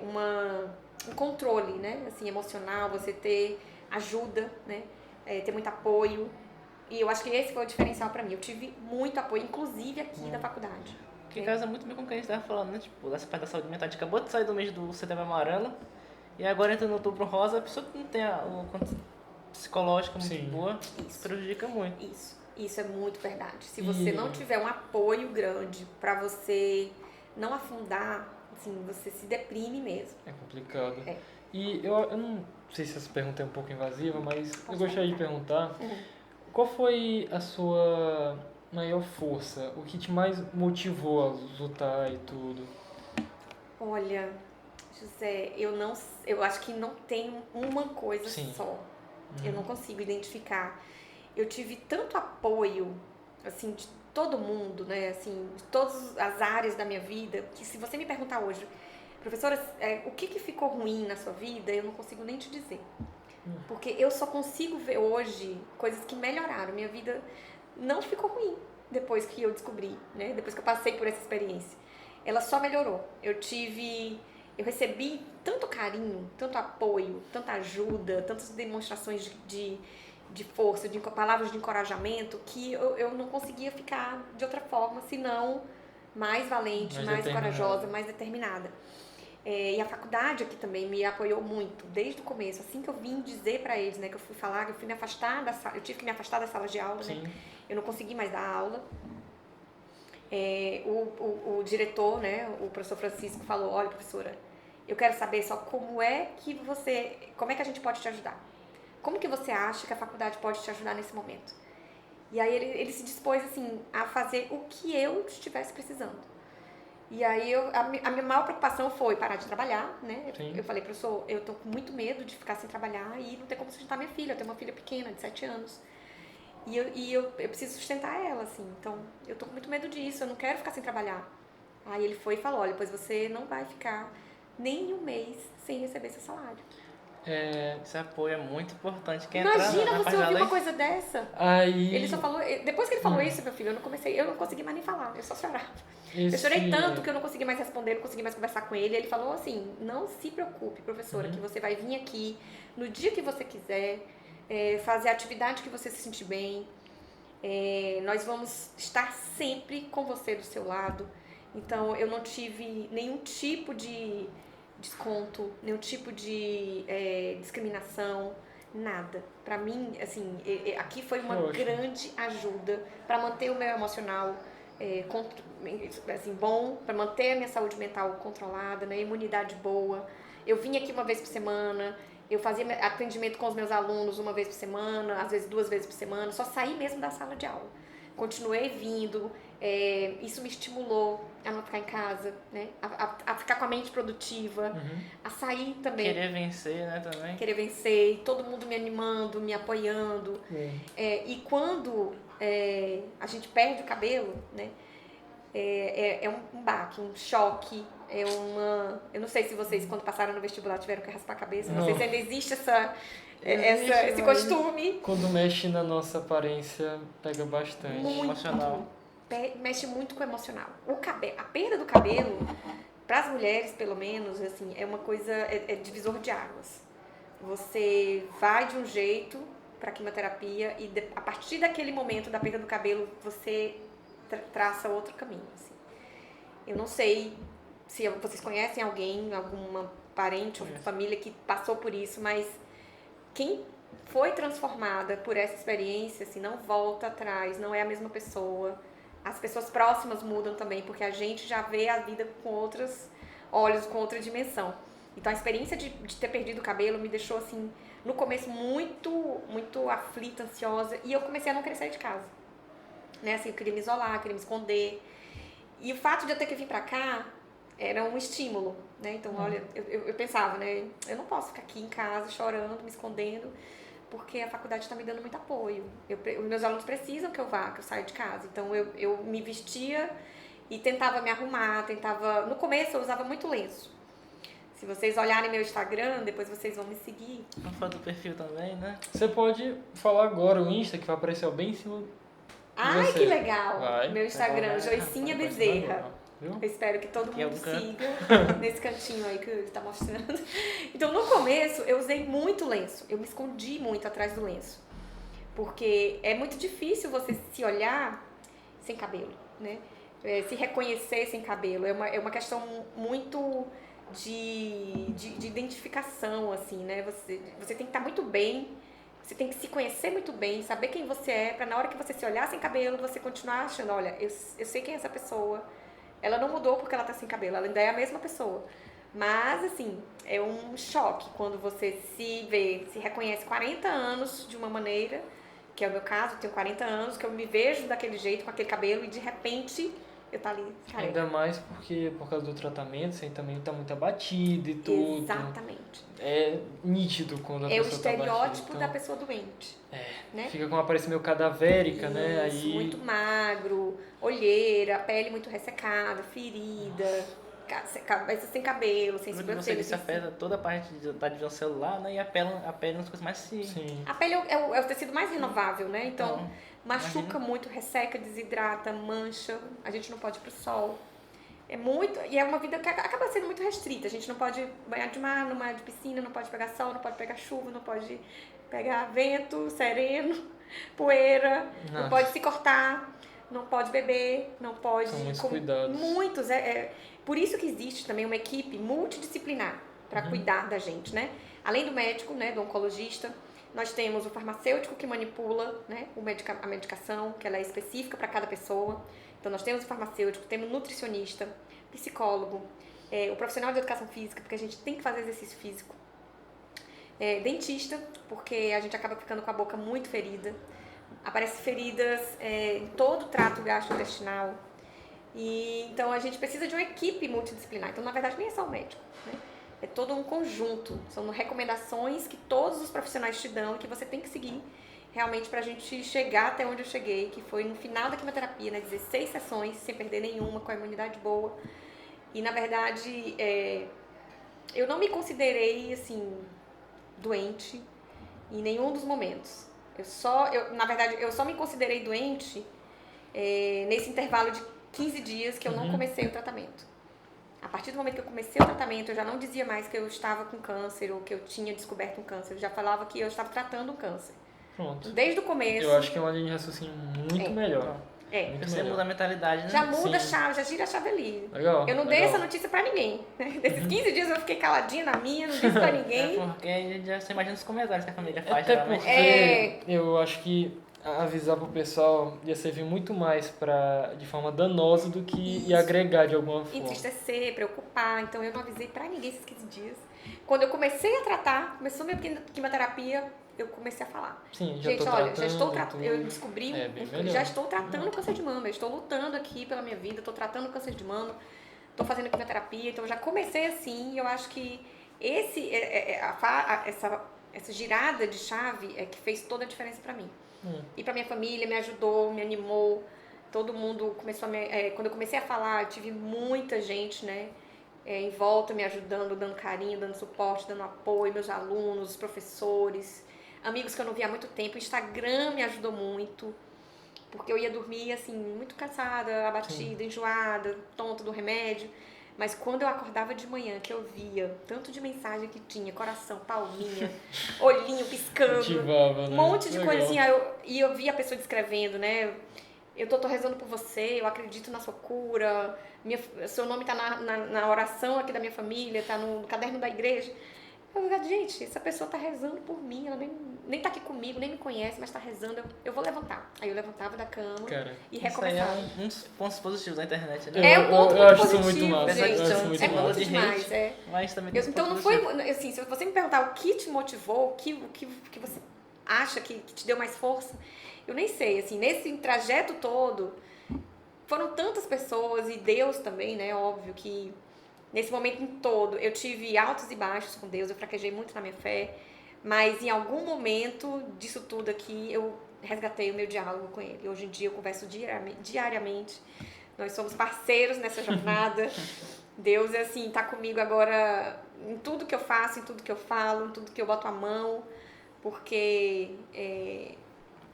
Speaker 2: um controle, né, assim, emocional, você ter ajuda, né, ter muito apoio. E eu acho que esse foi o diferencial pra mim. Eu tive muito apoio, inclusive aqui da faculdade.
Speaker 4: Que casa muito bem com o que a gente tava falando, né? Tipo, essa parte da saúde mental. A gente acabou de sair do mês do Setembro Amarelo e agora entra no Outubro Rosa. A pessoa que não tem o psicológica muito
Speaker 3: Sim.
Speaker 4: boa,
Speaker 2: Isso.
Speaker 4: isso prejudica muito.
Speaker 2: Isso é muito verdade. Se você não tiver um apoio grande pra você não afundar, assim, você se deprime mesmo.
Speaker 3: É complicado.
Speaker 2: É.
Speaker 3: E eu não sei se essa pergunta é um pouco invasiva, mas eu
Speaker 2: Pode
Speaker 3: gostaria de perguntar qual foi a sua maior força? O que te mais motivou a lutar e tudo?
Speaker 2: Olha, José, eu acho que não tem uma coisa
Speaker 3: Sim.
Speaker 2: só. Eu não consigo identificar. Eu tive tanto apoio, assim, de todo mundo, né, assim, de todas as áreas da minha vida, que se você me perguntar hoje, professora, o que ficou ruim na sua vida, eu não consigo nem te dizer. Porque eu só consigo ver hoje coisas que melhoraram. Minha vida não ficou ruim depois que eu descobri, né, depois que eu passei por essa experiência. Ela só melhorou. Eu recebi tanto carinho, tanto apoio, tanta ajuda, tantas demonstrações de força, de palavras de encorajamento, que eu não conseguia ficar de outra forma, senão mais valente, mais corajosa, mais determinada. E a faculdade aqui também me apoiou muito, desde o começo. Assim que eu vim dizer para eles, né, que eu fui falar, que eu fui me afastar da sala, eu tive que me afastar da sala de aula, né? Eu não consegui mais dar aula. O diretor, né, o professor Francisco falou, olha, professora, eu quero saber só como é que a gente pode te ajudar? Como que você acha que a faculdade pode te ajudar nesse momento? E aí ele se dispôs, assim, a fazer o que eu estivesse precisando. E aí a minha maior preocupação foi parar de trabalhar, né? Eu falei, professor, eu tô com muito medo de ficar sem trabalhar e não ter como sustentar minha filha. Eu tenho uma filha pequena, de 7 anos. E eu preciso sustentar ela, assim. Então, eu tô com muito medo disso, eu não quero ficar sem trabalhar. Aí ele foi e falou, olha, pois você não vai ficar nem um mês sem receber seu salário.
Speaker 4: Esse apoio é muito importante.
Speaker 2: Imagina você ouvir uma coisa dessa.
Speaker 3: Aí...
Speaker 2: Ele só falou, depois que ele falou isso, meu filho, eu não consegui mais nem falar, eu só chorava. Eu chorei tanto que eu não consegui mais responder, não consegui mais conversar com ele. Ele falou assim, não se preocupe, professora, que você vai vir aqui no dia que você quiser, fazer a atividade que você se sentir bem. Nós vamos estar sempre com você do seu lado. Então, eu não tive nenhum tipo de desconto, nenhum tipo de discriminação, nada. Pra mim, assim, aqui foi uma grande ajuda para manter o meu emocional assim, bom, para manter a minha saúde mental controlada, né, imunidade boa. Eu vinha aqui uma vez por semana, eu fazia atendimento com os meus alunos uma vez por semana, às vezes 2 vezes por semana, só saí mesmo da sala de aula. Continuei vindo, isso me estimulou a não ficar em casa, né? A ficar com a mente produtiva, a sair também.
Speaker 4: Querer vencer, né, também.
Speaker 2: Querer vencer, todo mundo me animando, me apoiando. E quando a gente perde o cabelo, né? É um baque, um choque, eu não sei se vocês, quando passaram no vestibular, tiveram que raspar a cabeça, não sei se ainda existe esse costume.
Speaker 3: Quando mexe na nossa aparência, pega bastante.
Speaker 2: Muito
Speaker 4: emocional.
Speaker 2: Mexe muito com o emocional. A perda do cabelo, para as mulheres, pelo menos, assim, é uma coisa, é divisor de águas. Você vai de um jeito para a quimioterapia e a partir daquele momento da perda do cabelo, você traça outro caminho, assim. Eu não sei se vocês conhecem alguém, alguma parente ou família que passou por isso, mas quem foi transformada por essa experiência, assim, não volta atrás, não é a mesma pessoa. As pessoas próximas mudam também, porque a gente já vê a vida com outros olhos, com outra dimensão. Então, a experiência de ter perdido o cabelo me deixou, assim, no começo muito, muito aflita, ansiosa, e eu comecei a não querer sair de casa. Né? Assim, eu queria me isolar, queria me esconder. E o fato de eu ter que vir pra cá era um estímulo, né? Então, olha, eu pensava, né? Eu não posso ficar aqui em casa chorando, me escondendo, porque a faculdade está me dando muito apoio. Os meus alunos precisam que eu vá, que eu saia de casa. Então, eu me vestia e tentava me arrumar, No começo, eu usava muito lenço. Se vocês olharem meu Instagram, depois vocês vão me seguir.
Speaker 4: Uma foto do perfil também, né?
Speaker 3: Você pode falar agora o Insta, que vai aparecer bem em cima.
Speaker 2: Ai, que legal!
Speaker 3: Vai.
Speaker 2: Meu Instagram, Joicinha Bezerra.
Speaker 3: Viu?
Speaker 2: Eu espero que todo mundo siga nesse cantinho aí que ele tá mostrando. Então, no começo, eu usei muito lenço. Eu me escondi muito atrás do lenço. Porque é muito difícil você se olhar sem cabelo, né? Se reconhecer sem cabelo. É uma questão muito de identificação, assim, né? Você tem que estar muito bem, você tem que se conhecer muito bem, saber quem você é, pra na hora que você se olhar sem cabelo, você continuar achando, olha, eu sei quem é essa pessoa. Ela não mudou porque ela tá sem cabelo, ela ainda é a mesma pessoa. Mas, assim, é um choque quando você se reconhece 40 anos de uma maneira, que é o meu caso, eu tenho 40 anos, que eu me vejo daquele jeito, com aquele cabelo, e de repente eu tá ali careca.
Speaker 3: Ainda mais porque, por causa do tratamento, você também tá muito abatido e tudo.
Speaker 2: Exatamente.
Speaker 3: É nítido quando a pessoa tá
Speaker 2: É o estereótipo
Speaker 3: então,
Speaker 2: da pessoa doente. Né?
Speaker 3: Fica com uma aparência meio cadavérica,
Speaker 2: Isso,
Speaker 3: né? Aí...
Speaker 2: muito magro, olheira, pele muito ressecada, ferida, cabeça sem cabelo, sem
Speaker 4: Como você
Speaker 2: sobrancelha.
Speaker 4: disse, afeta toda a parte da divisão celular, né? E a pele é uma das coisas mais
Speaker 3: Sim.
Speaker 2: A pele é o tecido mais renovável, né? Então, machuca
Speaker 4: imagina.
Speaker 2: muito, resseca, desidrata, mancha. A gente não pode ir pro sol. É muito... E é uma vida que acaba sendo muito restrita. A gente não pode banhar de mar, não banhar de piscina, não pode pegar sol, não pode pegar chuva, não pode pegar vento sereno, poeira, não pode se cortar. não pode beber, não pode...
Speaker 3: São muitos cuidados.
Speaker 2: Muitos. Por isso que existe também uma equipe multidisciplinar para cuidar da gente, né? Além do médico, né, do oncologista, nós temos o farmacêutico que manipula, né, a medicação, que ela é específica para cada pessoa. Então, nós temos o farmacêutico, temos o nutricionista, psicólogo, o profissional de educação física, porque a gente tem que fazer exercício físico. Dentista, porque a gente acaba ficando com a boca muito ferida. Aparecem feridas em todo o trato gastrointestinal. Então, a gente precisa de uma equipe multidisciplinar. Então, na verdade, nem é só o médico, né? É todo um conjunto. São recomendações que todos os profissionais te dão e que você tem que seguir realmente pra gente chegar até onde eu cheguei, que foi no final da quimioterapia, né? 16 sessões, sem perder nenhuma, com a imunidade boa. E, na verdade, eu não me considerei, assim, doente em nenhum dos momentos. Na verdade, eu só me considerei doente nesse intervalo de 15 dias que eu não comecei o tratamento. A partir do momento que eu comecei o tratamento, eu já não dizia mais que eu estava com câncer ou que eu tinha descoberto um câncer. Eu já falava que eu estava tratando um câncer.
Speaker 3: Pronto.
Speaker 2: Desde o começo.
Speaker 3: Eu acho que é uma linha de raciocínio muito melhor. Muito
Speaker 4: Você
Speaker 3: melhor.
Speaker 4: muda a mentalidade, né?
Speaker 2: Já muda a
Speaker 3: Sim.
Speaker 2: chave, já gira a chave ali.
Speaker 3: Legal.
Speaker 2: Eu não dei
Speaker 3: legal.
Speaker 2: essa notícia pra ninguém. Desses 15 dias eu fiquei caladinha na minha, não disse pra ninguém.
Speaker 4: Porque já você imagina os comentários que a família faz,
Speaker 3: Até
Speaker 4: geralmente.
Speaker 3: porque eu acho que avisar pro pessoal ia servir muito mais de forma danosa do que ia agregar de alguma forma.
Speaker 2: Entristecer, preocupar. Então eu não avisei pra ninguém esses 15 dias. Quando eu comecei a tratar, começou minha quimioterapia, eu comecei a falar.
Speaker 3: Sim, já
Speaker 2: Gente,
Speaker 3: tô
Speaker 2: olha,
Speaker 3: tratando,
Speaker 2: já estou tratando.
Speaker 3: tudo.
Speaker 2: Eu descobri,
Speaker 3: Bem melhor.
Speaker 2: já estou tratando o câncer de mama. Eu estou lutando aqui pela minha vida, estou tratando o câncer de mama, estou fazendo quimioterapia. Então eu já comecei assim e eu acho que essa girada de chave é que fez toda a diferença pra mim. E pra minha família, me ajudou, me animou. Todo mundo começou quando eu comecei a falar, eu tive muita gente, né, em volta me ajudando, dando carinho, dando suporte, dando apoio, meus alunos, os professores, amigos que eu não via há muito tempo. O Instagram me ajudou muito, porque eu ia dormir, assim, muito cansada, abatida, enjoada, tonta do remédio. Mas quando eu acordava de manhã, que eu via tanto de mensagem que tinha, coração, palminha, olhinho piscando,
Speaker 3: Ativava, né?
Speaker 2: um monte de
Speaker 3: Legal.
Speaker 2: coisinha. E eu via a pessoa descrevendo, né? Eu tô rezando por você, eu acredito na sua cura, seu nome tá na oração aqui da minha família, tá no caderno da igreja. Eu falei, gente, essa pessoa tá rezando por mim, ela nem tá aqui comigo, nem me conhece, mas tá rezando, eu vou levantar. Aí eu levantava da cama
Speaker 3: Cara,
Speaker 2: e
Speaker 4: Isso aí é
Speaker 2: recomeçava.
Speaker 4: um dos pontos positivos da internet, né?
Speaker 2: É um ponto
Speaker 3: eu
Speaker 2: muito
Speaker 3: acho isso
Speaker 2: positivo,
Speaker 3: muito massa.
Speaker 2: gente.
Speaker 3: Eu acho muito
Speaker 2: É
Speaker 3: massa.
Speaker 2: muito
Speaker 4: de
Speaker 2: demais,
Speaker 4: hate. Mas também tem uns
Speaker 2: Então não
Speaker 4: pontos
Speaker 2: foi,
Speaker 4: positivos.
Speaker 2: assim, se você me perguntar o que te motivou, o que você acha que te deu mais força, eu nem sei, assim, nesse trajeto todo, foram tantas pessoas e Deus também, né, óbvio que nesse momento em todo eu tive altos e baixos com Deus, eu fraquejei muito na minha fé, mas em algum momento disso tudo aqui eu resgatei o meu diálogo com Ele. Hoje em dia eu converso diariamente. Nós somos parceiros nessa jornada. Deus, assim, tá comigo agora em tudo que eu faço, em tudo que eu falo, em tudo que eu boto a mão, porque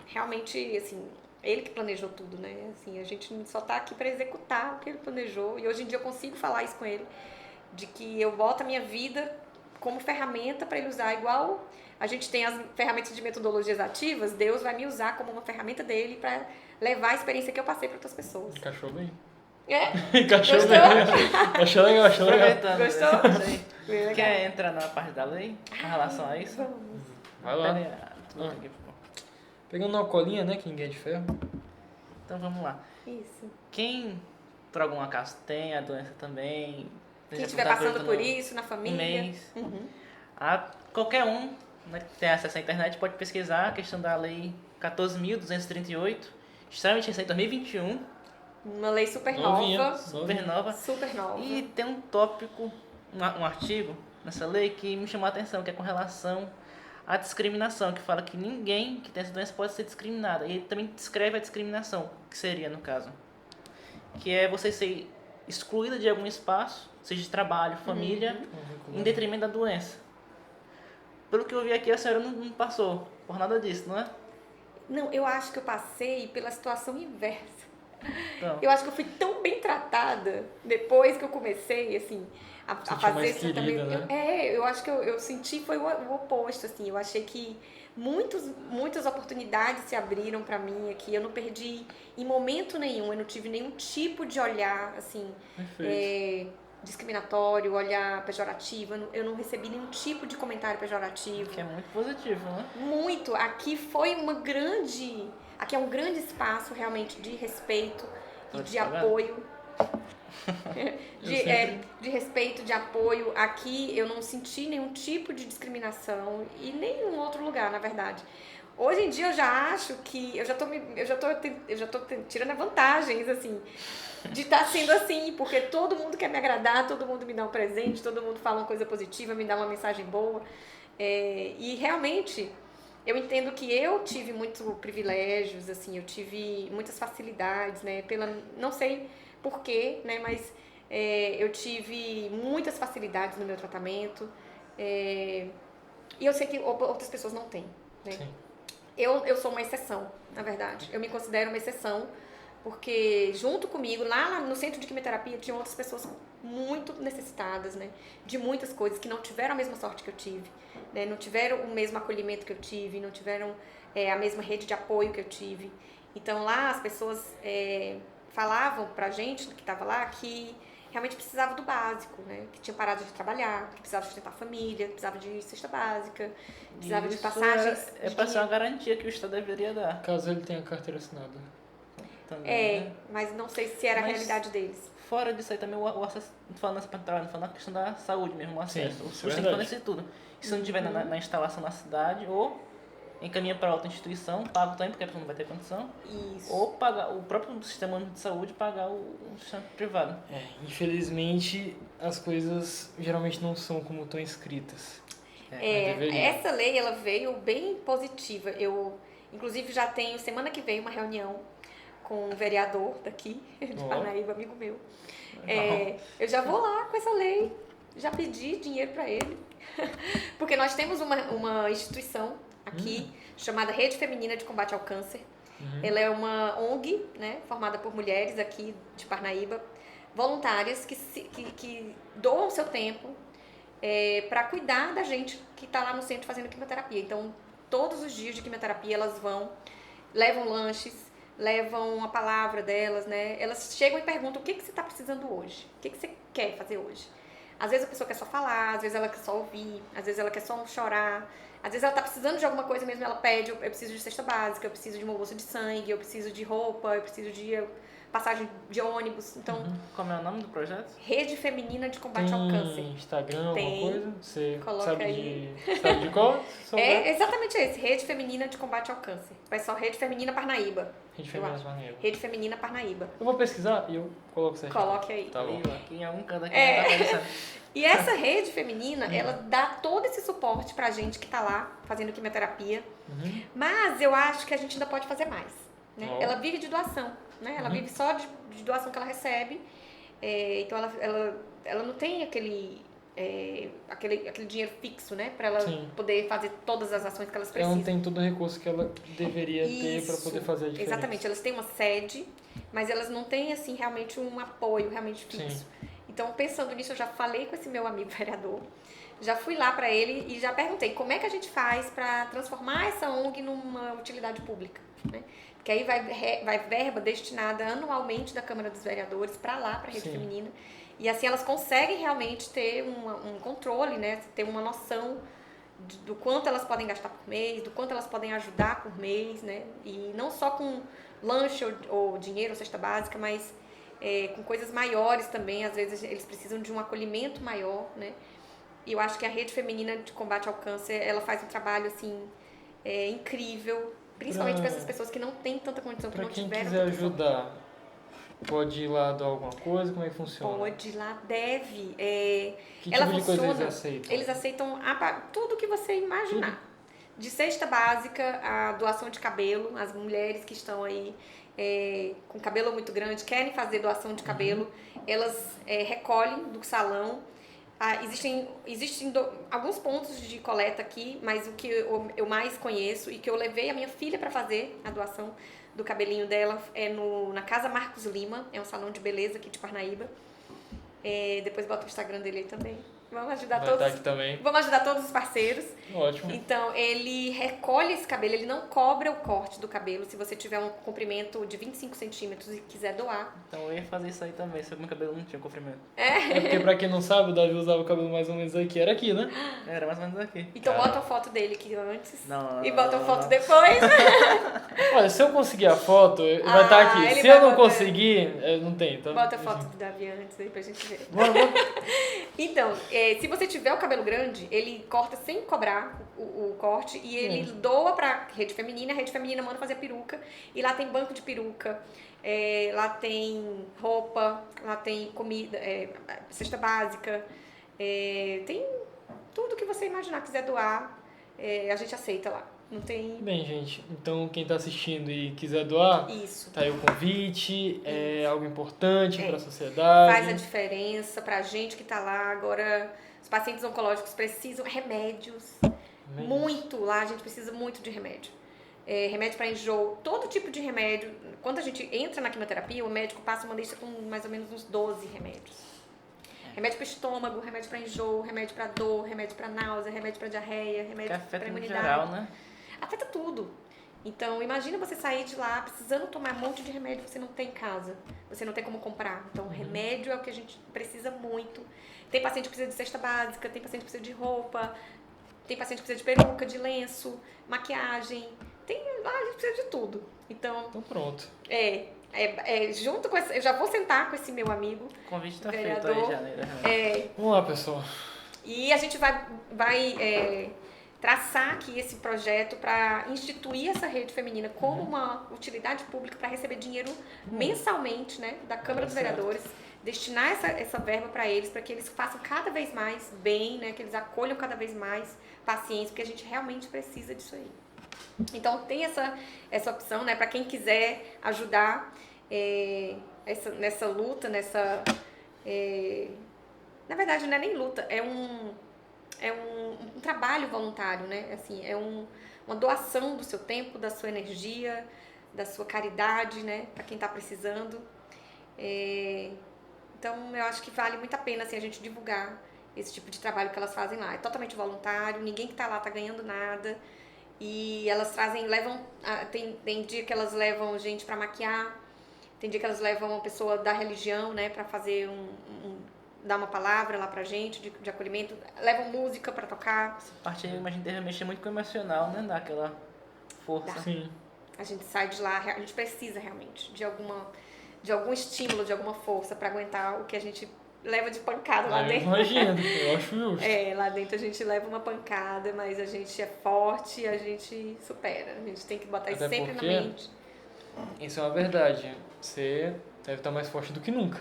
Speaker 2: realmente, assim, Ele que planejou tudo, né? Assim, a gente só tá aqui para executar o que Ele planejou, e hoje em dia eu consigo falar isso com Ele, de que eu boto a minha vida como ferramenta para Ele usar, igual a gente tem as ferramentas de metodologias ativas, Deus vai me usar como uma ferramenta dele para levar a experiência que eu passei para outras pessoas.
Speaker 3: Encaixou bem.
Speaker 2: Gostou?
Speaker 3: Encaixou bem. Achou legal, achou legal.
Speaker 4: Aproveitando
Speaker 2: Gostou?
Speaker 4: isso aí,
Speaker 2: Bem legal.
Speaker 4: quer entrar na parte da lei em relação a isso?
Speaker 2: Vamos.
Speaker 3: Vai lá.
Speaker 4: Pega tudo aqui, por favor.
Speaker 3: Pegando uma colinha, né, que ninguém é de ferro.
Speaker 4: Então vamos lá.
Speaker 2: Isso.
Speaker 4: Quem, por algum acaso, tem a doença também...
Speaker 2: Quem
Speaker 4: já
Speaker 2: estiver
Speaker 4: tá
Speaker 2: passando por
Speaker 4: no-
Speaker 2: isso, na família.
Speaker 4: mês.
Speaker 2: Uhum.
Speaker 4: Qualquer um, né, que tem acesso à internet pode pesquisar a questão da lei 14.238, extremamente recente, 2021,
Speaker 2: Uma lei super
Speaker 3: Novinha.
Speaker 2: nova.
Speaker 4: super nova.
Speaker 2: Super nova.
Speaker 4: E tem um tópico, um artigo nessa lei que me chamou a atenção, que é com relação à discriminação, que fala que ninguém que tem essa doença pode ser discriminado. E ele também descreve a discriminação, que seria, no caso, que é você ser excluída de algum espaço, seja de trabalho, família, em detrimento da doença. Pelo que eu vi aqui, a senhora não passou por nada disso, não é?
Speaker 2: Não, eu acho que eu passei pela situação inversa.
Speaker 4: Então,
Speaker 2: Eu acho que eu fui tão bem tratada depois que eu comecei, assim, a
Speaker 3: Sentiu
Speaker 2: fazer
Speaker 3: mais
Speaker 2: esse tratamento.
Speaker 3: querida, né?
Speaker 2: Eu acho que eu senti foi o oposto, assim. Eu achei que muitas oportunidades se abriram pra mim aqui. Eu não perdi em momento nenhum. Eu não tive nenhum tipo de olhar, assim,
Speaker 3: Perfeito.
Speaker 2: discriminatório, olhar pejorativo. Eu não recebi nenhum tipo de comentário pejorativo.
Speaker 4: que é muito positivo, né?
Speaker 2: Muito. Aqui é um grande espaço realmente de respeito e
Speaker 4: Pode
Speaker 2: de
Speaker 4: pagar?
Speaker 2: apoio.
Speaker 3: sempre-
Speaker 2: De respeito, de apoio. Aqui eu não senti nenhum tipo de discriminação e nenhum outro lugar, na verdade. Hoje em dia eu já acho que eu já tô tirando vantagens, assim, de estar sendo assim, porque todo mundo quer me agradar, todo mundo me dá um presente, todo mundo fala uma coisa positiva, me dá uma mensagem boa. E realmente eu entendo que eu tive muitos privilégios, assim, eu tive muitas facilidades, né? Não sei porquê, né? Mas eu tive muitas facilidades no meu tratamento. E eu sei que outras pessoas não têm, né?
Speaker 3: Sim.
Speaker 2: Eu sou uma exceção, na verdade. Eu me considero uma exceção, porque junto comigo, lá no centro de quimioterapia, tinham outras pessoas muito necessitadas, né? De muitas coisas, que não tiveram a mesma sorte que eu tive, né? Não tiveram o mesmo acolhimento que eu tive, não tiveram a mesma rede de apoio que eu tive. Então lá as pessoas falavam pra gente que estava lá que realmente precisava do básico, né? Que tinha parado de trabalhar, que precisava sustentar a família, precisava de cesta básica, precisava de
Speaker 4: Isso
Speaker 2: passagens.
Speaker 4: é pra ser uma garantia que o Estado deveria dar
Speaker 3: Caso ele tenha carteira assinada.
Speaker 4: também, né?
Speaker 2: Mas não sei se era a
Speaker 4: Mas-
Speaker 2: realidade deles.
Speaker 4: Fora disso aí também o acesso, falando nessa trabalho, falando na questão da saúde mesmo, o acesso.
Speaker 3: Sim,
Speaker 4: O
Speaker 3: isso é
Speaker 4: SUS tem que
Speaker 3: verdade.
Speaker 4: fornecer tudo. E se não tiver na instalação na cidade, ou encaminha para outra instituição, paga também, porque a pessoa não vai ter condição,
Speaker 2: Isso.
Speaker 4: ou pagar o próprio sistema único de saúde pagar o sistema privado.
Speaker 3: Infelizmente, as coisas geralmente não são como estão escritas. Mas deveria.
Speaker 2: Essa lei, ela veio bem positiva. Eu, inclusive, já tenho semana que vem uma reunião com um vereador daqui, de
Speaker 3: Ó.
Speaker 2: Parnaíba, amigo meu. Eu já vou lá com essa lei, já pedi dinheiro para ele. Porque nós temos uma instituição aqui chamada Rede Feminina de Combate ao Câncer. Ela é uma ONG, né, formada por mulheres aqui de Parnaíba, voluntárias que doam seu tempo para cuidar da gente que está lá no centro fazendo quimioterapia. Então, todos os dias de quimioterapia elas vão, levam lanches, levam a palavra delas, né? Elas chegam e perguntam o que você está precisando hoje, o que você quer fazer hoje. Às vezes a pessoa quer só falar, às vezes ela quer só ouvir, às vezes ela quer só chorar, às vezes ela tá precisando de alguma coisa mesmo, ela pede, eu preciso de cesta básica, eu preciso de uma bolsa de sangue, eu preciso de roupa, eu preciso de passagem de ônibus. Então,
Speaker 4: Como é o nome do projeto?
Speaker 2: Rede Feminina de Combate ao Câncer.
Speaker 3: Tem Instagram,
Speaker 2: Tem.
Speaker 3: alguma coisa? Você
Speaker 2: Coloca
Speaker 3: sabe
Speaker 2: aí.
Speaker 3: sabe de qual?
Speaker 2: É exatamente esse, Rede Feminina de Combate ao Câncer. Vai só Rede Feminina Parnaíba.
Speaker 3: Rede
Speaker 2: eu
Speaker 3: Feminina
Speaker 2: acho.
Speaker 3: Parnaíba.
Speaker 2: Rede Feminina Parnaíba.
Speaker 3: Eu vou pesquisar e eu coloco certinho.
Speaker 2: Coloque aí.
Speaker 3: Tá bom.
Speaker 4: Aí, ó, aqui em algum canto aqui
Speaker 2: É.
Speaker 4: tá aparecendo.
Speaker 2: E essa rede feminina, ela dá todo esse suporte pra gente que tá lá fazendo quimioterapia. Mas eu acho que a gente ainda pode fazer mais. Né?
Speaker 3: Ó.
Speaker 2: Ela vive de doação, né? Ela vive só de doação que ela recebe. Então ela não tem aquele dinheiro fixo, né? Pra ela
Speaker 3: Sim.
Speaker 2: poder fazer todas as ações que elas
Speaker 3: Ela
Speaker 2: precisam.
Speaker 3: não tem todo o recurso que ela deveria ter para
Speaker 2: Isso.
Speaker 3: poder fazer a diferença.
Speaker 2: Exatamente, elas têm uma sede, mas elas não têm assim realmente um apoio realmente fixo.
Speaker 3: Sim.
Speaker 2: Então, pensando nisso, eu já falei com esse meu amigo vereador, já fui lá para ele e já perguntei como é que a gente faz para transformar essa ONG numa utilidade pública, né? Porque aí vai verba destinada anualmente da Câmara dos Vereadores para lá, para a Rede
Speaker 3: Sim.
Speaker 2: Feminina. E assim elas conseguem realmente ter um controle, né? Ter uma noção do quanto elas podem gastar por mês, do quanto elas podem ajudar por mês, né? E não só com lanche ou dinheiro, ou cesta básica, mas com coisas maiores também. Às vezes eles precisam de um acolhimento maior, né? E eu acho que a Rede Feminina de Combate ao Câncer, ela faz um trabalho, assim, incrível, principalmente para essas pessoas que não têm tanta condição, que
Speaker 3: Para
Speaker 2: não
Speaker 3: quem
Speaker 2: tiveram
Speaker 3: quiser
Speaker 2: tanta condição.
Speaker 3: ajudar, pode ir lá dar alguma coisa? Como é que funciona?
Speaker 2: Pode, lá deve.
Speaker 3: Que
Speaker 2: Ela
Speaker 3: tipo de coisa
Speaker 2: funciona,
Speaker 3: eles aceitam?
Speaker 2: Eles aceitam tudo que você imaginar. De cesta básica, a doação de cabelo, as mulheres que estão aí com cabelo muito grande, querem fazer doação de cabelo, elas recolhem do salão, Existem alguns pontos de coleta aqui, mas o que eu mais conheço e que eu levei a minha filha para fazer a doação do cabelinho dela é na Casa Marcos Lima, é um salão de beleza aqui de Parnaíba. Depois bota o Instagram dele aí também. Vamos ajudar
Speaker 3: Vai
Speaker 2: todos.
Speaker 3: estar aqui também.
Speaker 2: Vamos ajudar todos os parceiros.
Speaker 3: Ótimo.
Speaker 2: Então, ele recolhe esse cabelo, ele não cobra o corte do cabelo. Se você tiver um comprimento de 25 centímetros e quiser doar.
Speaker 4: Então eu ia fazer isso aí também, se o meu cabelo não tinha comprimento.
Speaker 3: É porque pra quem não sabe, o Davi usava o cabelo mais ou menos aqui. Era aqui, né?
Speaker 4: Era mais ou menos aqui.
Speaker 2: Então,
Speaker 3: Cara.
Speaker 2: bota a foto dele aqui antes.
Speaker 4: Não,
Speaker 2: E bota a foto
Speaker 4: não.
Speaker 2: depois.
Speaker 3: Olha, se eu conseguir a foto, vai estar aqui.
Speaker 2: ele
Speaker 3: Se
Speaker 2: vai
Speaker 3: eu não
Speaker 2: botar.
Speaker 3: conseguir, não tem. Então,
Speaker 2: Bota a foto do Davi antes aí pra gente ver.
Speaker 3: Bora.
Speaker 2: Então, se você tiver o cabelo grande, ele corta sem cobrar o corte e ele doa pra rede feminina. A rede feminina manda fazer peruca. E lá tem banco de peruca, lá tem roupa, lá tem comida, cesta básica. Tem tudo que você imaginar, quiser doar, a gente aceita lá. Não tem...
Speaker 3: Bem, gente, então quem tá assistindo e quiser doar,
Speaker 2: Isso.
Speaker 3: tá aí o convite, é algo importante pra sociedade.
Speaker 2: Faz a diferença pra gente que tá lá. Agora, os pacientes oncológicos precisam remédios. Muito. Lá a gente precisa muito de remédio. Remédio para enjoo, todo tipo de remédio. Quando a gente entra na quimioterapia, o médico passa uma lista com mais ou menos uns 12 remédios. Remédio para estômago, remédio para enjoo, remédio para dor, remédio para náusea, remédio para diarreia,
Speaker 4: Que
Speaker 2: remédio
Speaker 4: afeta
Speaker 2: para
Speaker 4: no
Speaker 2: imunidade.
Speaker 4: geral, né?
Speaker 2: Afeta tudo. Então, imagina você sair de lá precisando tomar um monte de remédio que você não tem em casa. Você não tem como comprar. Então, remédio é o que a gente precisa muito. Tem paciente que precisa de cesta básica, tem paciente que precisa de roupa, tem paciente que precisa de peruca, de lenço, maquiagem. Lá a gente precisa de tudo. Então,
Speaker 3: pronto.
Speaker 2: junto com esse... Eu já vou sentar com esse meu amigo.
Speaker 4: O convite tá
Speaker 2: vereador,
Speaker 4: feito aí já, né?
Speaker 3: Vamos lá, pessoal.
Speaker 2: E a gente vai traçar aqui esse projeto para instituir essa rede feminina como uma utilidade pública para receber dinheiro mensalmente, né, da Câmara dos Vereadores, destinar essa verba para eles, para que eles façam cada vez mais bem, né, que eles acolham cada vez mais pacientes, porque a gente realmente precisa disso aí. Então tem essa opção, né, para quem quiser ajudar nessa luta, na verdade não é nem luta, é um trabalho voluntário, né? Assim, uma doação do seu tempo, da sua energia, da sua caridade, né? Para quem está precisando. Então, eu acho que vale muito a pena assim, a gente divulgar esse tipo de trabalho que elas fazem lá. É totalmente voluntário, ninguém que está lá está ganhando nada. E elas tem dia que elas levam gente para maquiar, tem dia que elas levam uma pessoa da religião, né? Para fazer dar uma palavra lá pra gente de acolhimento, levam música pra tocar.
Speaker 4: Essa parte aí, eu imagino, deve mexer muito com o emocional, né? Dar aquela força.
Speaker 2: Dá.
Speaker 3: Sim.
Speaker 2: A gente sai de lá, a gente precisa realmente de algum estímulo, de alguma força pra aguentar o que a gente leva de pancada lá
Speaker 3: Eu
Speaker 2: dentro.
Speaker 3: imagino, eu acho justo.
Speaker 2: Lá dentro a gente leva uma pancada, mas a gente é forte, a gente supera. A gente tem que botar isso
Speaker 3: Até
Speaker 2: sempre na
Speaker 3: porque
Speaker 2: mente.
Speaker 3: Isso é uma verdade. Você deve estar mais forte do que nunca.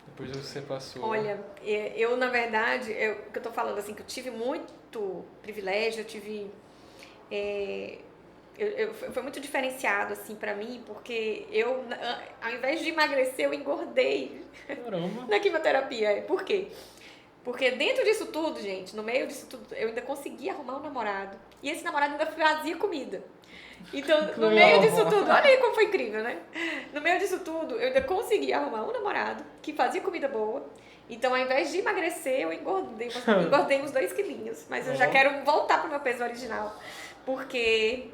Speaker 3: Depois do que você passou.
Speaker 2: Olha, eu na verdade, o que eu tô falando assim, que eu tive muito privilégio, eu tive... foi muito diferenciado assim pra mim, porque eu, ao invés de emagrecer, eu engordei.
Speaker 3: Caramba.
Speaker 2: Na quimioterapia. Por quê? Porque dentro disso tudo, gente, no meio disso tudo, eu ainda consegui arrumar um namorado. E esse namorado ainda fazia comida. Então, no meio disso tudo, olha aí como foi incrível, né? No meio disso tudo, eu ainda consegui arrumar um namorado que fazia comida boa. Então, ao invés de emagrecer, eu engordei uns 2 quilinhos. Mas eu já quero voltar pro meu peso original. Porque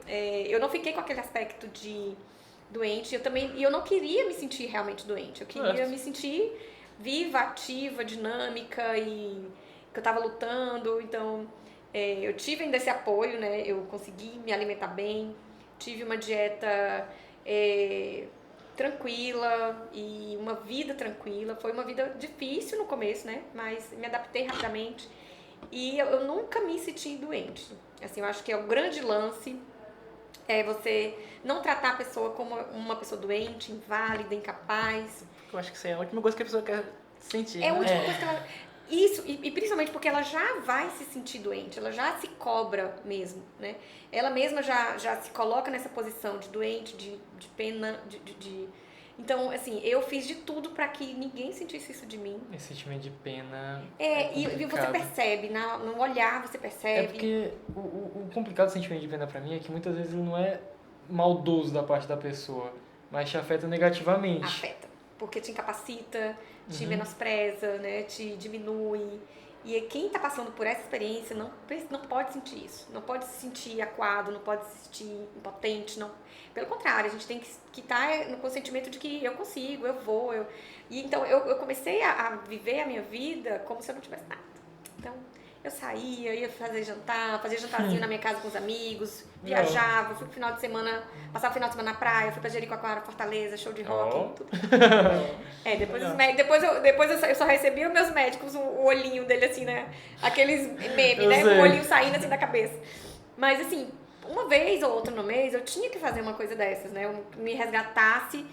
Speaker 2: eu não fiquei com aquele aspecto de doente. Eu não queria me sentir realmente doente. Eu queria me sentir viva, ativa, dinâmica e que eu tava lutando. Então, eu tive ainda esse apoio, né? Eu consegui me alimentar bem. Tive uma dieta tranquila e uma vida tranquila. Foi uma vida difícil no começo, né? Mas me adaptei rapidamente e eu nunca me senti doente. Assim, eu acho que é o grande lance você não tratar a pessoa como uma pessoa doente, inválida, incapaz.
Speaker 4: Eu acho que isso é a última coisa que a pessoa quer sentir.
Speaker 2: É a
Speaker 4: né?
Speaker 2: última coisa que ela... Isso, e principalmente porque ela já vai se sentir doente, ela já se cobra mesmo, né? Ela mesma já se coloca nessa posição de doente, de pena, Então, assim, eu fiz de tudo pra que ninguém sentisse isso de mim.
Speaker 3: Esse sentimento de pena
Speaker 2: E você
Speaker 3: complicado.
Speaker 2: percebe, no olhar você
Speaker 3: É
Speaker 2: percebe.
Speaker 3: porque o complicado do sentimento de pena pra mim é que muitas vezes ele não é maldoso da parte da pessoa, mas te afeta negativamente.
Speaker 2: Afeta. Porque te incapacita, te
Speaker 3: Uhum.
Speaker 2: menospreza, né? Te diminui. E quem tá passando por essa experiência não pode sentir isso. Não pode se sentir acuado, não pode se sentir impotente. Não. Pelo contrário, a gente tem que estar com o sentimento de que eu consigo, eu vou. E então eu comecei a viver a minha vida como se eu não tivesse nada. Então, eu saía, ia fazer jantar, fazia jantarzinho na minha casa com os amigos, viajava, fui pro final de semana, passava o final de semana na praia, fui pra Jericoacoara, Fortaleza, show de rock,
Speaker 3: Ó.
Speaker 2: tudo. Depois eu só recebia os meus médicos, o olhinho dele assim, né? Aqueles memes,
Speaker 3: Eu
Speaker 2: né?
Speaker 3: sei.
Speaker 2: O olhinho saindo assim da cabeça. Mas assim, uma vez ou outra no mês, eu tinha que fazer uma coisa dessas, né? Eu me resgatasse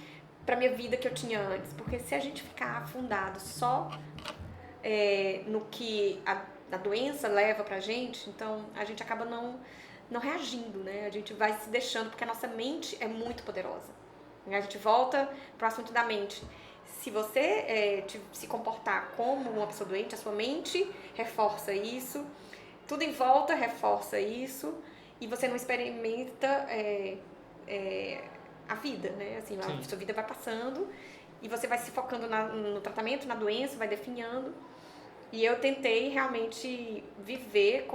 Speaker 2: pra minha vida que eu tinha antes. Porque se a gente ficar afundado só no que a doença leva pra gente, então a gente acaba não reagindo, né? A gente vai se deixando, porque a nossa mente é muito poderosa. A gente volta pro assunto da mente. Se você se comportar como uma pessoa doente, a sua mente reforça isso, tudo em volta reforça isso, e você não experimenta a vida, né? Assim,
Speaker 3: Sim.
Speaker 2: a sua vida vai passando e você vai se focando no tratamento, na doença, vai definhando. E eu tentei realmente viver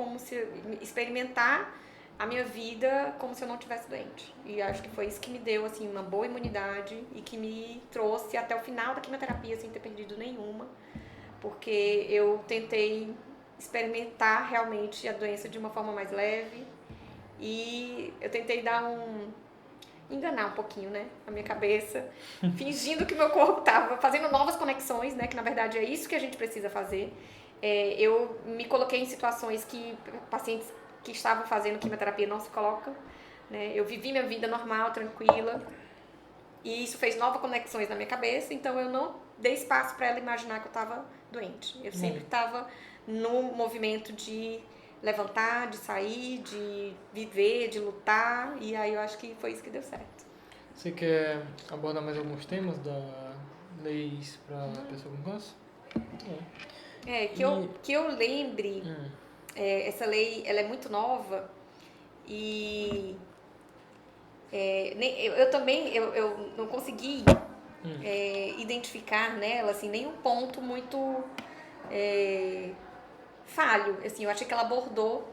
Speaker 2: experimentar a minha vida como se eu não tivesse doente. E acho que foi isso que me deu, assim, uma boa imunidade e que me trouxe até o final da quimioterapia sem ter perdido nenhuma. Porque eu tentei experimentar realmente a doença de uma forma mais leve e eu tentei enganar um pouquinho, né, a minha cabeça, fingindo que meu corpo tava fazendo novas conexões, né, que na verdade é isso que a gente precisa fazer. Eu me coloquei em situações que pacientes que estavam fazendo quimioterapia não se colocam, né, eu vivi minha vida normal, tranquila, e isso fez novas conexões na minha cabeça, então eu não dei espaço para ela imaginar que eu estava doente. Eu sempre estava no movimento de levantar, de sair, de viver, de lutar, e aí eu acho que foi isso que deu certo.
Speaker 3: Você quer abordar mais alguns temas da leis para pessoa com câncer?
Speaker 2: Que eu lembre, essa lei ela é muito nova e eu não consegui identificar nela assim, nenhum ponto muito falho. Assim, eu achei que ela abordou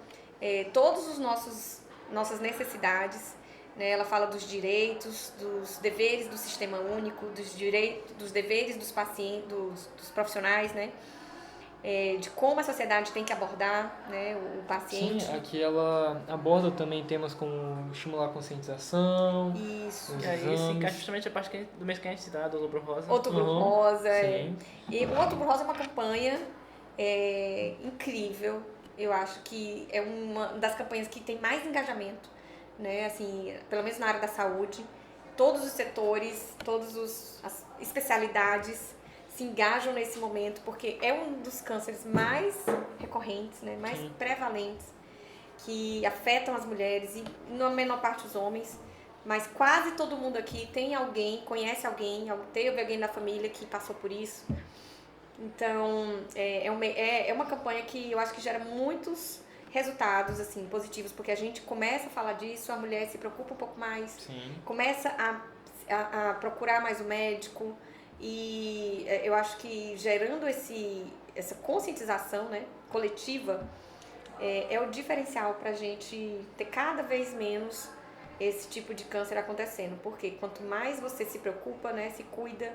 Speaker 2: todos os nossas necessidades, né? Ela fala dos direitos, dos deveres do sistema único, dos deveres dos pacientes, dos profissionais, né? De como a sociedade tem que abordar, né, o paciente.
Speaker 3: Sim, aqui ela aborda também temas como estimular a conscientização.
Speaker 2: Isso.
Speaker 3: Os
Speaker 4: E aí se
Speaker 3: exames.
Speaker 4: encaixa justamente a parte do mês que a gente se dá, do Outubro Rosa.
Speaker 2: Outubro
Speaker 3: Uhum,
Speaker 2: Rosa.
Speaker 3: sim.
Speaker 2: E o Outubro Rosa é uma campanha incrível. Eu acho que é uma das campanhas que tem mais engajamento, né? Assim, pelo menos na área da saúde. Todos os setores, as especialidades se engajam nesse momento, porque é um dos cânceres mais recorrentes, né? Mais prevalentes, que afetam as mulheres e na menor parte os homens. Mas quase todo mundo aqui tem alguém, conhece alguém, teve alguém da família que passou por isso. Então, é uma campanha que eu acho que gera muitos resultados assim, positivos, porque a gente começa a falar disso, a mulher se preocupa um pouco mais, começa a procurar mais o médico, e eu acho que gerando essa conscientização, né, coletiva, é o diferencial para a gente ter cada vez menos esse tipo de câncer acontecendo, porque quanto mais você se preocupa, né, se cuida,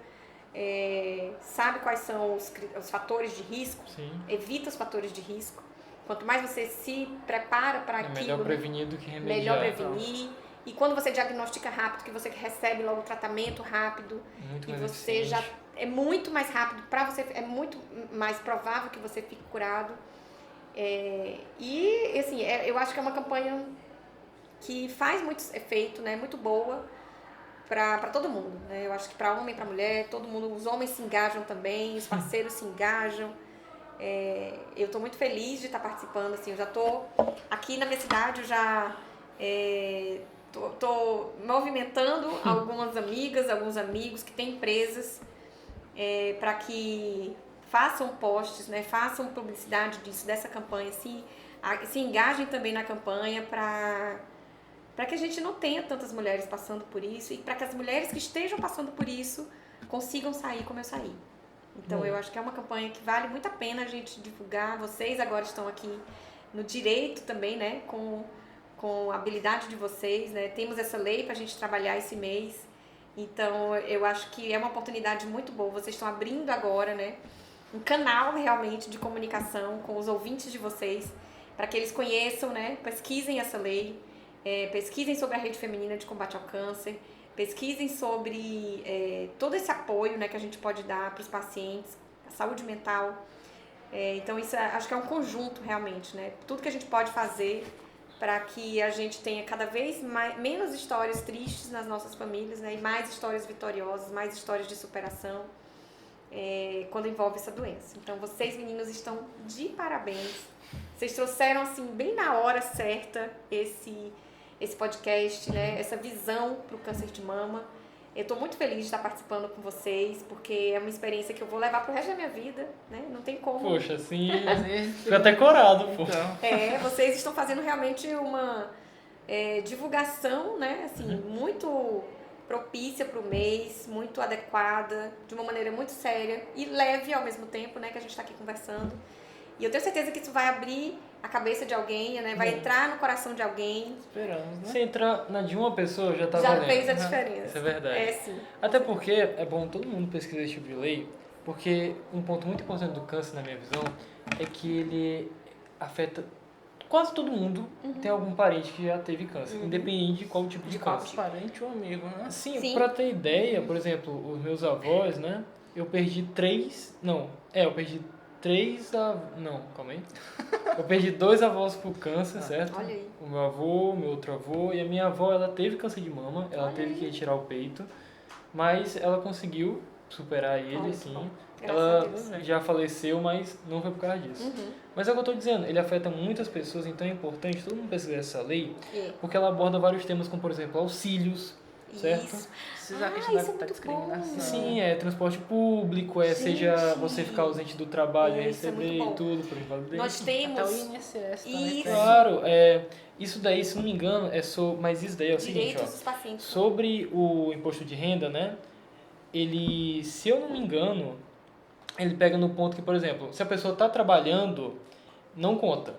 Speaker 2: sabe quais são os fatores de risco, evita os fatores de risco, quanto mais você se prepara para aquilo,
Speaker 3: melhor prevenir do que remediar.
Speaker 2: Melhor prevenir. E quando você diagnostica rápido, que você recebe logo o tratamento rápido,
Speaker 3: Muito
Speaker 2: e
Speaker 3: mais
Speaker 2: você
Speaker 3: eficiente.
Speaker 2: já é muito mais rápido para você, é muito mais provável que você fique curado. E assim, eu acho que é uma campanha que faz muito efeito, né? Muito boa para todo mundo, né? Eu acho que para homem, para mulher, todo mundo, os homens se engajam também, os parceiros se engajam. Eu estou muito feliz de estar participando, assim, eu já estou aqui na minha cidade, eu já tô movimentando algumas amigas, alguns amigos que têm empresas para que façam posts, né, façam publicidade dessa campanha, se engajem também na campanha para que a gente não tenha tantas mulheres passando por isso e para que as mulheres que estejam passando por isso consigam sair como eu saí. Então, eu acho que é uma campanha que vale muito a pena a gente divulgar. Vocês agora estão aqui no direito também, né, com a habilidade de vocês, né, temos essa lei para a gente trabalhar esse mês. Então, eu acho que é uma oportunidade muito boa. Vocês estão abrindo agora, né, um canal realmente de comunicação com os ouvintes de vocês, para que eles conheçam, né, pesquisem essa lei, pesquisem sobre a Rede Feminina de Combate ao Câncer, pesquisem sobre todo esse apoio, né, que a gente pode dar para os pacientes, a saúde mental. Então, isso acho que é um conjunto realmente, né? Tudo que a gente pode fazer para que a gente tenha cada vez menos histórias tristes nas nossas famílias, né, e mais histórias vitoriosas, mais histórias de superação quando envolve essa doença. Então, vocês, meninos, estão de parabéns. Vocês trouxeram, assim, bem na hora certa esse podcast, né, essa visão para o câncer de mama. Eu estou muito feliz de estar participando com vocês, porque é uma experiência que eu vou levar pro resto da minha vida, né? Não tem como.
Speaker 3: Poxa, assim, fico até corado, pô.
Speaker 4: Então,
Speaker 2: Vocês estão fazendo realmente uma divulgação, né? Assim, muito propícia pro mês, muito adequada, de uma maneira muito séria e leve ao mesmo tempo, né? Que a gente está aqui conversando. E eu tenho certeza que isso vai abrir a cabeça de alguém, né? Vai entrar no coração de alguém.
Speaker 4: esperamos, né?
Speaker 3: Se entrar na de uma pessoa, já tá
Speaker 2: Já
Speaker 3: valendo.
Speaker 2: fez a diferença.
Speaker 3: Isso é verdade.
Speaker 2: Sim.
Speaker 3: Até porque é bom todo mundo pesquisar esse tipo de lei, porque um ponto muito importante do câncer, na minha visão, é que ele afeta quase todo mundo. Tem algum parente que já teve câncer, independente de qual tipo de câncer.
Speaker 4: Parente ou amigo, né?
Speaker 3: Sim, pra ter ideia, por exemplo, os meus avós, né? Eu perdi três... Não, eu perdi três... Não, calma aí. Eu perdi 2 avós por câncer, certo?
Speaker 2: Olha aí.
Speaker 3: O meu avô, o meu outro avô, e a minha avó, ela teve câncer de mama, ela
Speaker 2: Olha
Speaker 3: teve
Speaker 2: aí.
Speaker 3: que retirar o peito, mas ela conseguiu superar ele,
Speaker 2: Olha que
Speaker 3: sim.
Speaker 2: bom. Graças
Speaker 3: Ela
Speaker 2: a Deus.
Speaker 3: já faleceu, mas não foi por causa disso. Mas é o que eu tô dizendo, ele afeta muitas pessoas, então é importante todo mundo pesquisar essa lei, porque ela aborda vários temas, como por exemplo, auxílios, certo?
Speaker 2: Isso.
Speaker 4: Precisa
Speaker 2: isso
Speaker 4: questão
Speaker 2: é
Speaker 4: da
Speaker 2: muito
Speaker 4: discriminação.
Speaker 3: Sim, transporte público,
Speaker 2: Gente.
Speaker 3: seja você ficar ausente do trabalho e
Speaker 2: Isso é muito
Speaker 3: receber
Speaker 2: bom.
Speaker 3: e tudo, por invalidez.
Speaker 2: Nós
Speaker 4: Até o
Speaker 2: temos
Speaker 4: INSS também
Speaker 2: Isso.
Speaker 4: tem.
Speaker 3: Claro, isso daí, se não me engano, mas isso daí é o seguinte,
Speaker 2: direitos
Speaker 3: ó.
Speaker 2: dos pacientes.
Speaker 3: Sobre o imposto de renda, né? Ele, se eu não me engano, ele pega no ponto que, por exemplo, se a pessoa está trabalhando, não conta.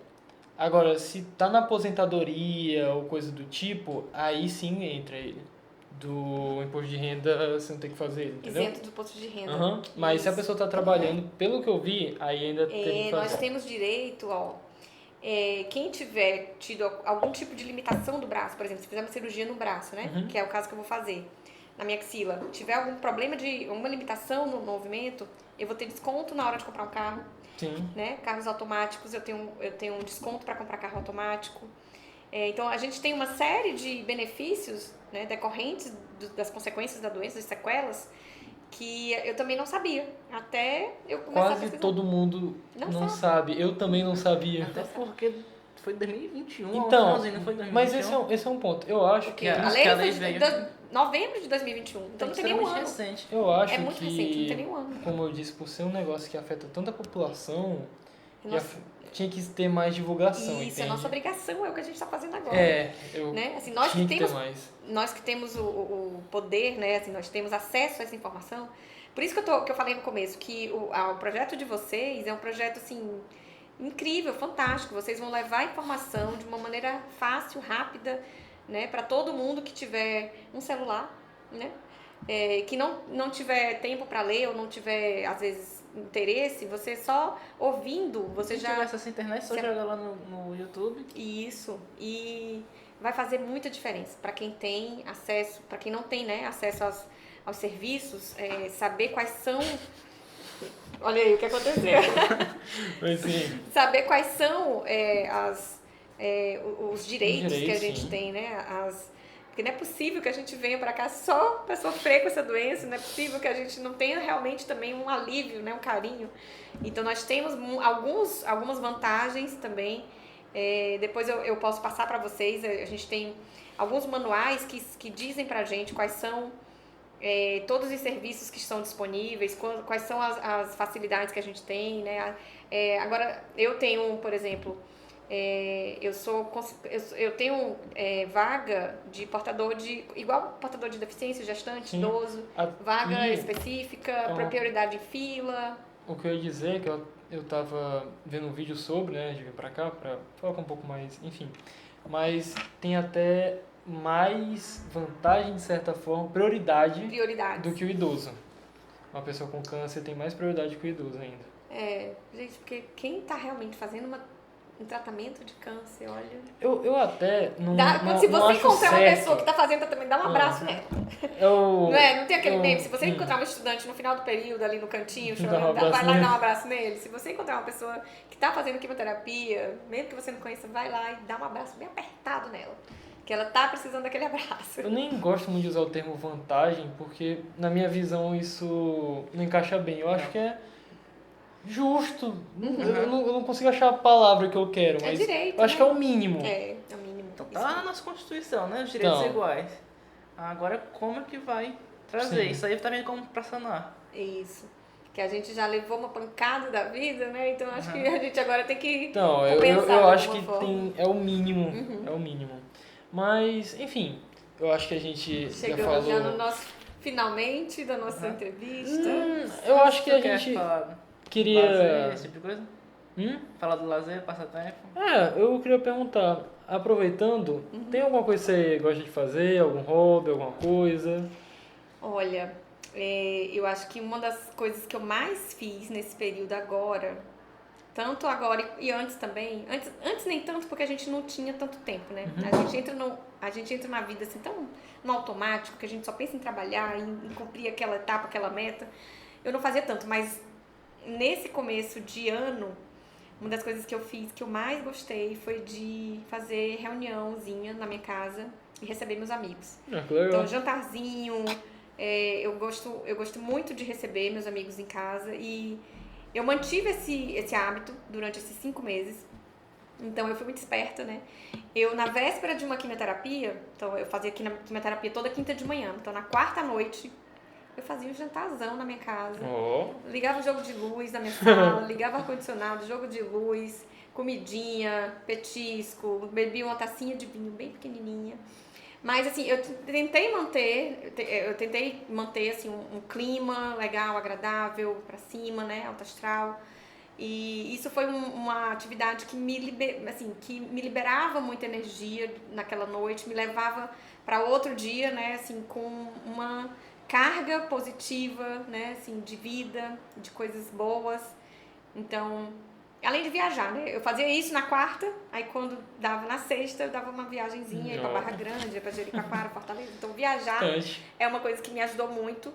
Speaker 3: Agora, se está na aposentadoria ou coisa do tipo, aí sim entra ele. Do imposto de renda, você não tem que fazer ele, entendeu?
Speaker 2: Isento do imposto de renda.
Speaker 3: Aham. Mas se a
Speaker 2: Isso.
Speaker 3: pessoa está trabalhando, pelo que eu vi, aí ainda tem que fazer.
Speaker 2: Nós temos direito, quem tiver tido algum tipo de limitação do braço, por exemplo, se fizer uma cirurgia no braço, né? Que é o caso que eu vou fazer, na minha axila, tiver algum problema de uma limitação no movimento, eu vou ter desconto na hora de comprar um carro,
Speaker 3: Sim.
Speaker 2: né? Carros automáticos, eu tenho um desconto para comprar carro automático. Então, a gente tem uma série de benefícios, né, decorrentes das consequências da doença, das sequelas, que eu também não sabia, até eu começar a
Speaker 3: Quase
Speaker 2: pesquisar.
Speaker 3: todo mundo
Speaker 2: Não
Speaker 3: sabe. Eu também não sabia.
Speaker 4: Até porque foi 2021,
Speaker 3: Então,
Speaker 4: não foi 2021.
Speaker 3: mas esse é um ponto. Eu acho que...
Speaker 2: A
Speaker 4: Isso
Speaker 2: lei
Speaker 4: que a
Speaker 2: foi
Speaker 4: lei
Speaker 2: de
Speaker 4: veio.
Speaker 2: novembro de 2021, então não tem nenhum ano.
Speaker 4: recente.
Speaker 3: Eu acho
Speaker 2: É muito
Speaker 3: que,
Speaker 2: recente, não tem nenhum ano.
Speaker 3: como eu disse, por ser um negócio que afeta tanta população,
Speaker 2: Nossa,
Speaker 3: tinha que ter mais divulgação,
Speaker 2: isso,
Speaker 3: entende?
Speaker 2: é nossa obrigação, é o que a gente está fazendo agora.
Speaker 3: Eu
Speaker 2: Né? Assim,
Speaker 3: tinha que ter mais.
Speaker 2: nós que temos o poder, né? Assim, nós temos acesso a essa informação. Por isso que eu falei no começo, que o projeto de vocês é um projeto, assim, incrível, fantástico. Vocês vão levar a informação de uma maneira fácil, rápida, né? Para todo mundo que tiver um celular, né? Que não tiver tempo para ler ou não tiver, às vezes, interesse, você só ouvindo, você
Speaker 4: Se
Speaker 2: já...
Speaker 4: tiver essa internet, só joga lá no YouTube.
Speaker 2: Isso, e vai fazer muita diferença para quem tem acesso, para quem não tem, né, acesso aos serviços, saber quais são... Olha aí o que aconteceu.
Speaker 3: Mas sim,
Speaker 2: Saber quais são os direitos que a
Speaker 3: direitos,
Speaker 2: gente
Speaker 3: sim.
Speaker 2: tem, né, porque não é possível que a gente venha para cá só para sofrer com essa doença, não é possível que a gente não tenha realmente também um alívio, né, um carinho. Então, nós temos algumas vantagens também Depois eu posso passar para vocês. A gente tem alguns manuais que dizem pra gente quais são todos os serviços que estão disponíveis, quais são as facilidades que a gente tem, né? Agora, eu tenho, por exemplo, eu tenho vaga de igual portador de deficiência, gestante,
Speaker 3: Sim.
Speaker 2: idoso, vaga específica, para prioridade em fila.
Speaker 3: O que eu ia dizer é que eu tava vendo um vídeo sobre, né, de vir pra cá, pra falar um pouco mais, enfim. Mas tem até mais vantagem, de certa forma, prioridade do que o idoso. Uma pessoa com câncer tem mais prioridade que o idoso ainda.
Speaker 2: Gente, porque quem tá realmente fazendo um tratamento de câncer, olha...
Speaker 3: Eu até não
Speaker 2: se você
Speaker 3: acho
Speaker 2: encontrar uma
Speaker 3: certo.
Speaker 2: pessoa que tá fazendo tratamento, dá um abraço nela. Não tem aquele meme, se você encontrar um estudante no final do período, ali no cantinho, chorando, vai lá e dá um abraço nele. Se você encontrar uma pessoa que tá fazendo quimioterapia, mesmo que você não conheça, vai lá e dá um abraço bem apertado nela. Que ela tá precisando daquele abraço.
Speaker 3: Eu nem gosto muito de usar o termo vantagem, porque na minha visão isso não encaixa bem. Eu acho que é justo. Eu não consigo achar a palavra que eu quero, mas
Speaker 2: direito,
Speaker 3: eu acho que é o mínimo.
Speaker 2: É o mínimo.
Speaker 4: Então tá na nossa Constituição, né? Os direitos iguais. Agora, como é que vai trazer?
Speaker 3: Sim.
Speaker 4: Isso aí tá vendo como pra sanar.
Speaker 2: Isso. Que a gente já levou uma pancada da vida, né? Então acho que a gente agora tem que
Speaker 3: Então,
Speaker 2: pensar
Speaker 3: eu acho que é o mínimo. É o mínimo. Mas, enfim, eu acho que a gente
Speaker 2: chegamos
Speaker 3: já falou...
Speaker 2: já no nosso finalmente da nossa entrevista.
Speaker 3: Eu acho que a
Speaker 4: Quer
Speaker 3: gente
Speaker 4: falar
Speaker 3: queria...
Speaker 4: lazer, esse tipo de coisa?
Speaker 3: Hum?
Speaker 4: Falar do lazer, passatempo?
Speaker 3: Eu queria perguntar, aproveitando, tem alguma coisa que você gosta de fazer? Algum hobby, alguma coisa?
Speaker 2: Olha, eu acho que uma das coisas que eu mais fiz nesse período agora, tanto agora e antes também, antes nem tanto porque a gente não tinha tanto tempo, né? A gente entra na vida assim tão no automático que a gente só pensa em trabalhar, em cumprir aquela etapa, aquela meta. Eu não fazia tanto, mas nesse começo de ano, uma das coisas que eu fiz que eu mais gostei foi de fazer reuniãozinha na minha casa e receber meus amigos.
Speaker 3: Que legal.
Speaker 2: Então, jantarzinho, eu gosto muito de receber meus amigos em casa e eu mantive esse hábito durante esses 5 meses. Então, eu fui muito esperta, né? Na véspera de uma quimioterapia, então eu fazia quimioterapia toda quinta de manhã. Então, na quarta noite, eu fazia um jantarzão na minha casa. Ligava o jogo de luz na minha sala, ligava o ar-condicionado, jogo de luz, comidinha, petisco, bebia uma tacinha de vinho bem pequenininha. Mas, assim, eu tentei manter assim, um clima legal, agradável, pra cima, né, alto astral. E isso foi uma atividade que me liberava muita energia naquela noite, me levava para outro dia, né, assim, com uma carga positiva, né, assim, de vida, de coisas boas. Então, além de viajar, né, eu fazia isso na quarta, aí quando dava na sexta, eu dava uma viagenzinha aí pra Barra Grande, pra Jericoacoara, Fortaleza. Então, viajar é uma coisa que me ajudou muito.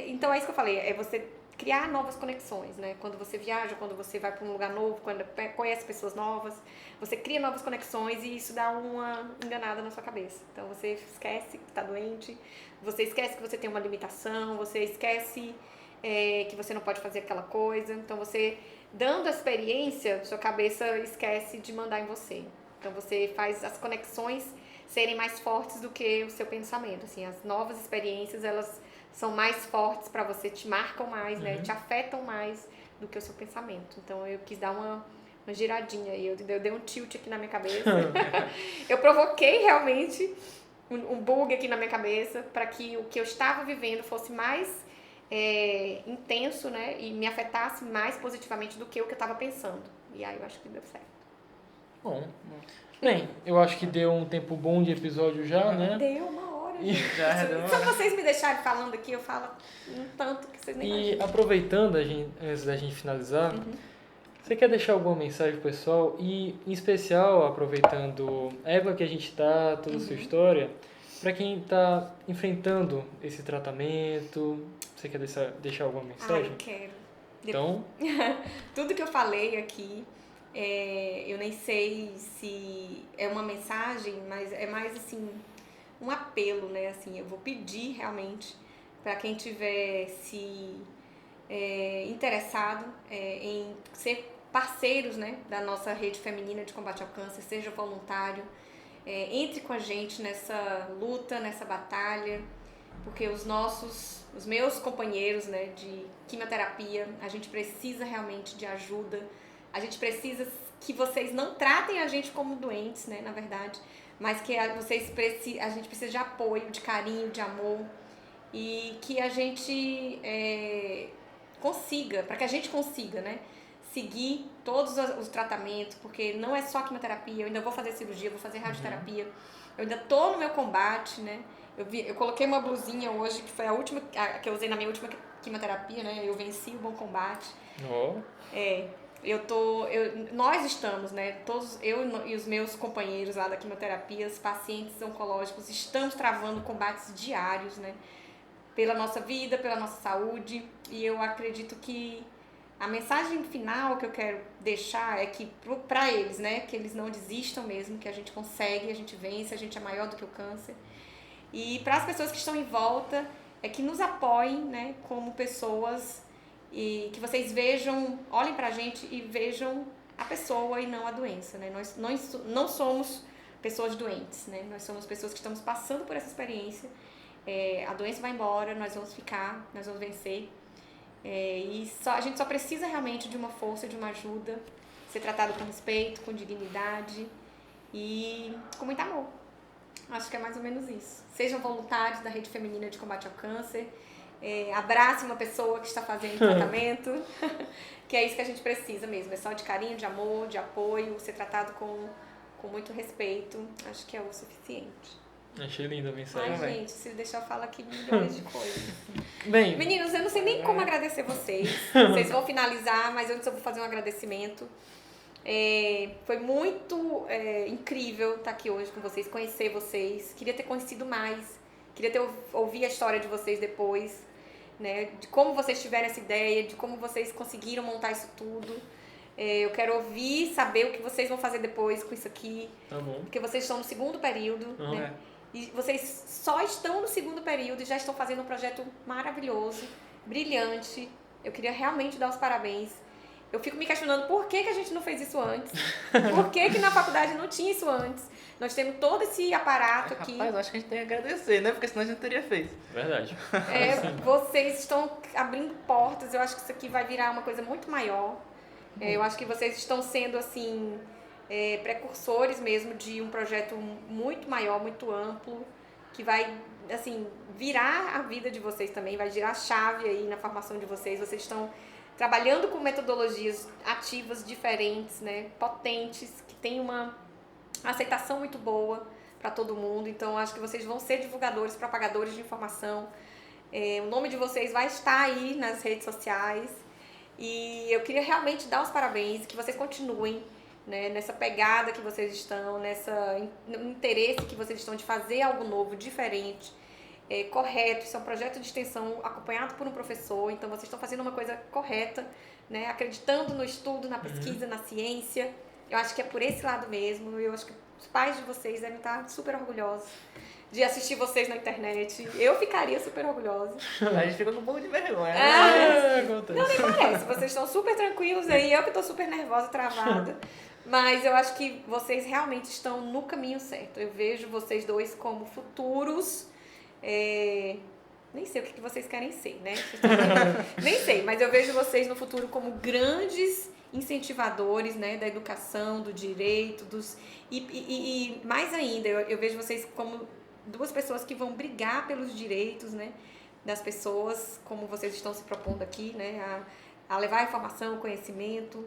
Speaker 2: Então, é isso que eu falei, é você criar novas conexões, né? Quando você viaja, quando você vai para um lugar novo, quando conhece pessoas novas, você cria novas conexões e isso dá uma enganada na sua cabeça. Então, você esquece que está doente, você esquece que você tem uma limitação, você esquece que você não pode fazer aquela coisa. Então, você, dando a experiência, sua cabeça esquece de mandar em você. Então, você faz as conexões serem mais fortes do que o seu pensamento. Assim, as novas experiências, elas são mais fortes para você, te marcam mais, né? Te afetam mais do que o seu pensamento. Então, eu quis dar uma giradinha aí, eu dei um tilt aqui na minha cabeça. Eu provoquei realmente um bug aqui na minha cabeça para que o que eu estava vivendo fosse mais intenso, né? E me afetasse mais positivamente do que o que eu estava pensando. E aí eu acho que deu certo.
Speaker 3: Bom. Bem, eu acho que deu um tempo bom de episódio já, né?
Speaker 2: Deu uma hora.
Speaker 4: Já
Speaker 2: Se vocês me deixarem falando aqui, eu falo um tanto que vocês nem imaginam.
Speaker 3: E aproveitando, antes da gente finalizar, você quer deixar alguma mensagem pro pessoal? E, em especial, aproveitando a época que a gente tá, toda a sua história, para quem tá enfrentando esse tratamento, você quer deixar alguma mensagem?
Speaker 2: Eu quero.
Speaker 3: Então...
Speaker 2: Tudo que eu falei aqui, eu nem sei se é uma mensagem, mas é mais assim... um apelo, né, assim, eu vou pedir realmente para quem tiver se interessado em ser parceiros, né, da nossa rede feminina de combate ao câncer, seja voluntário, entre com a gente nessa luta, nessa batalha, porque os meus companheiros, né, de quimioterapia, a gente precisa realmente de ajuda, a gente precisa que vocês não tratem a gente como doentes, né, na verdade, mas que a gente precisa de apoio, de carinho, de amor, e que a gente consiga, para que a gente consiga, né, seguir todos os tratamentos, porque não é só quimioterapia, eu ainda vou fazer cirurgia, vou fazer radioterapia, eu ainda tô no meu combate, né, eu coloquei uma blusinha hoje, que foi a última, que eu usei na minha última quimioterapia, né, eu venci o bom combate.
Speaker 3: Oh.
Speaker 2: Nós estamos, né, todos, eu e os meus companheiros lá da quimioterapia, os pacientes oncológicos, estamos travando combates diários, né, pela nossa vida, pela nossa saúde, e eu acredito que a mensagem final que eu quero deixar é que para eles, né, que eles não desistam mesmo, que a gente consegue, a gente vence, a gente é maior do que o câncer. E para as pessoas que estão em volta, é que nos apoiem, né, como pessoas, e que vocês vejam, olhem pra gente e vejam a pessoa e não a doença, né? Nós não somos pessoas doentes, né? Nós somos pessoas que estamos passando por essa experiência. A doença vai embora, nós vamos ficar, nós vamos vencer. A gente só precisa realmente de uma força, de uma ajuda, ser tratado com respeito, com dignidade e com muito amor. Acho que é mais ou menos isso. Sejam voluntários da Rede Feminina de Combate ao Câncer. Abrace uma pessoa que está fazendo tratamento, que é isso que a gente precisa mesmo. É só de carinho, de amor, de apoio, ser tratado com muito respeito. Acho que é o suficiente.
Speaker 3: Achei linda a mensagem.
Speaker 2: Ai, gente, se deixar eu falar aqui milhões de coisas.
Speaker 3: Bem,
Speaker 2: Meninos, eu não sei nem como agradecer vocês. Vocês vão finalizar, mas antes eu vou fazer um agradecimento. Foi muito incrível estar aqui hoje com vocês, conhecer vocês. Queria ter conhecido mais, queria ouvir a história de vocês depois, né? De como vocês tiveram essa ideia, de como vocês conseguiram montar isso tudo. Eu quero ouvir, saber o que vocês vão fazer depois com isso aqui.
Speaker 3: tá bom.
Speaker 2: Porque vocês estão no segundo período, né? E vocês só estão no segundo período e já estão fazendo um projeto maravilhoso, brilhante. Eu queria realmente dar os parabéns. Eu fico me questionando por que a gente não fez isso antes. Por que na faculdade não tinha isso antes. Nós temos todo esse aparato aqui.
Speaker 4: Rapaz, eu acho que a gente tem que agradecer, né? Porque senão a gente não teria feito.
Speaker 3: Verdade.
Speaker 2: Vocês estão abrindo portas. Eu acho que isso aqui vai virar uma coisa muito maior. Eu acho que vocês estão sendo, assim, precursores mesmo de um projeto muito maior, muito amplo, que vai, assim, virar a vida de vocês também, vai girar a chave aí na formação de vocês. Vocês estão trabalhando com metodologias ativas diferentes, né, potentes, que tem uma aceitação muito boa para todo mundo. Então, acho que vocês vão ser divulgadores, propagadores de informação. O nome de vocês vai estar aí nas redes sociais. E eu queria realmente dar os parabéns, que vocês continuem, né, nessa pegada que vocês estão, no interesse que vocês estão de fazer algo novo, diferente, correto. Isso é um projeto de extensão acompanhado por um professor, então vocês estão fazendo uma coisa correta, né, acreditando no estudo, na pesquisa, na ciência. Eu acho que é por esse lado mesmo. Eu acho que os pais de vocês devem estar super orgulhosos de assistir vocês na internet. Eu ficaria super orgulhosa.
Speaker 4: A gente fica com um pouco de vergonha.
Speaker 3: Acontece.
Speaker 2: Não, nem parece. Vocês estão super tranquilos aí. Eu que estou super nervosa, travada. Mas eu acho que vocês realmente estão no caminho certo. Eu vejo vocês dois como futuros... Nem sei o que vocês querem ser, né? Nem sei, mas eu vejo vocês no futuro como grandes incentivadores, né, da educação, do direito, e mais ainda, eu vejo vocês como duas pessoas que vão brigar pelos direitos, né, das pessoas, como vocês estão se propondo aqui, né, a levar a informação, o conhecimento,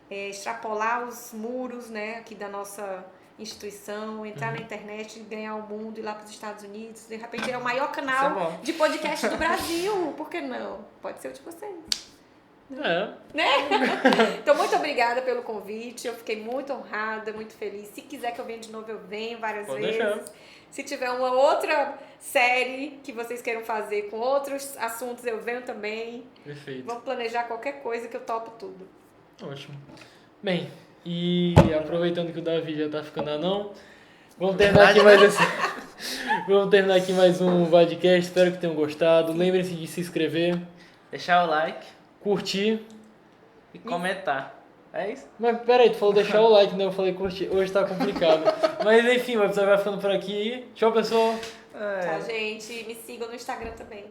Speaker 2: extrapolar os muros, né, aqui da nossa instituição, entrar na internet, ganhar o mundo, ir lá para os Estados Unidos, de repente é o maior canal de podcast do Brasil, por que não? Pode ser o de vocês. Né? Então, muito obrigada pelo convite. Eu fiquei muito honrada, muito feliz. Se quiser que eu venha de novo, eu venho várias vezes.
Speaker 3: Deixar.
Speaker 2: Se tiver uma outra série que vocês queiram fazer com outros assuntos, eu venho também.
Speaker 3: Perfeito.
Speaker 2: Vamos planejar qualquer coisa que eu topo tudo.
Speaker 3: Ótimo. Bem, e aproveitando que o Davi já tá ficando anão, vamos terminar aqui mais um podcast. Espero que tenham gostado. Lembrem-se de se inscrever,
Speaker 4: Deixar o like
Speaker 3: curtir.
Speaker 4: e comentar. É isso?
Speaker 3: Mas peraí, tu falou deixar o like, né? Eu falei curtir. Hoje tá complicado. Mas enfim, o episódio vai ficando por aqui. Tchau, pessoal.
Speaker 2: Tchau, gente. Me sigam no Instagram também.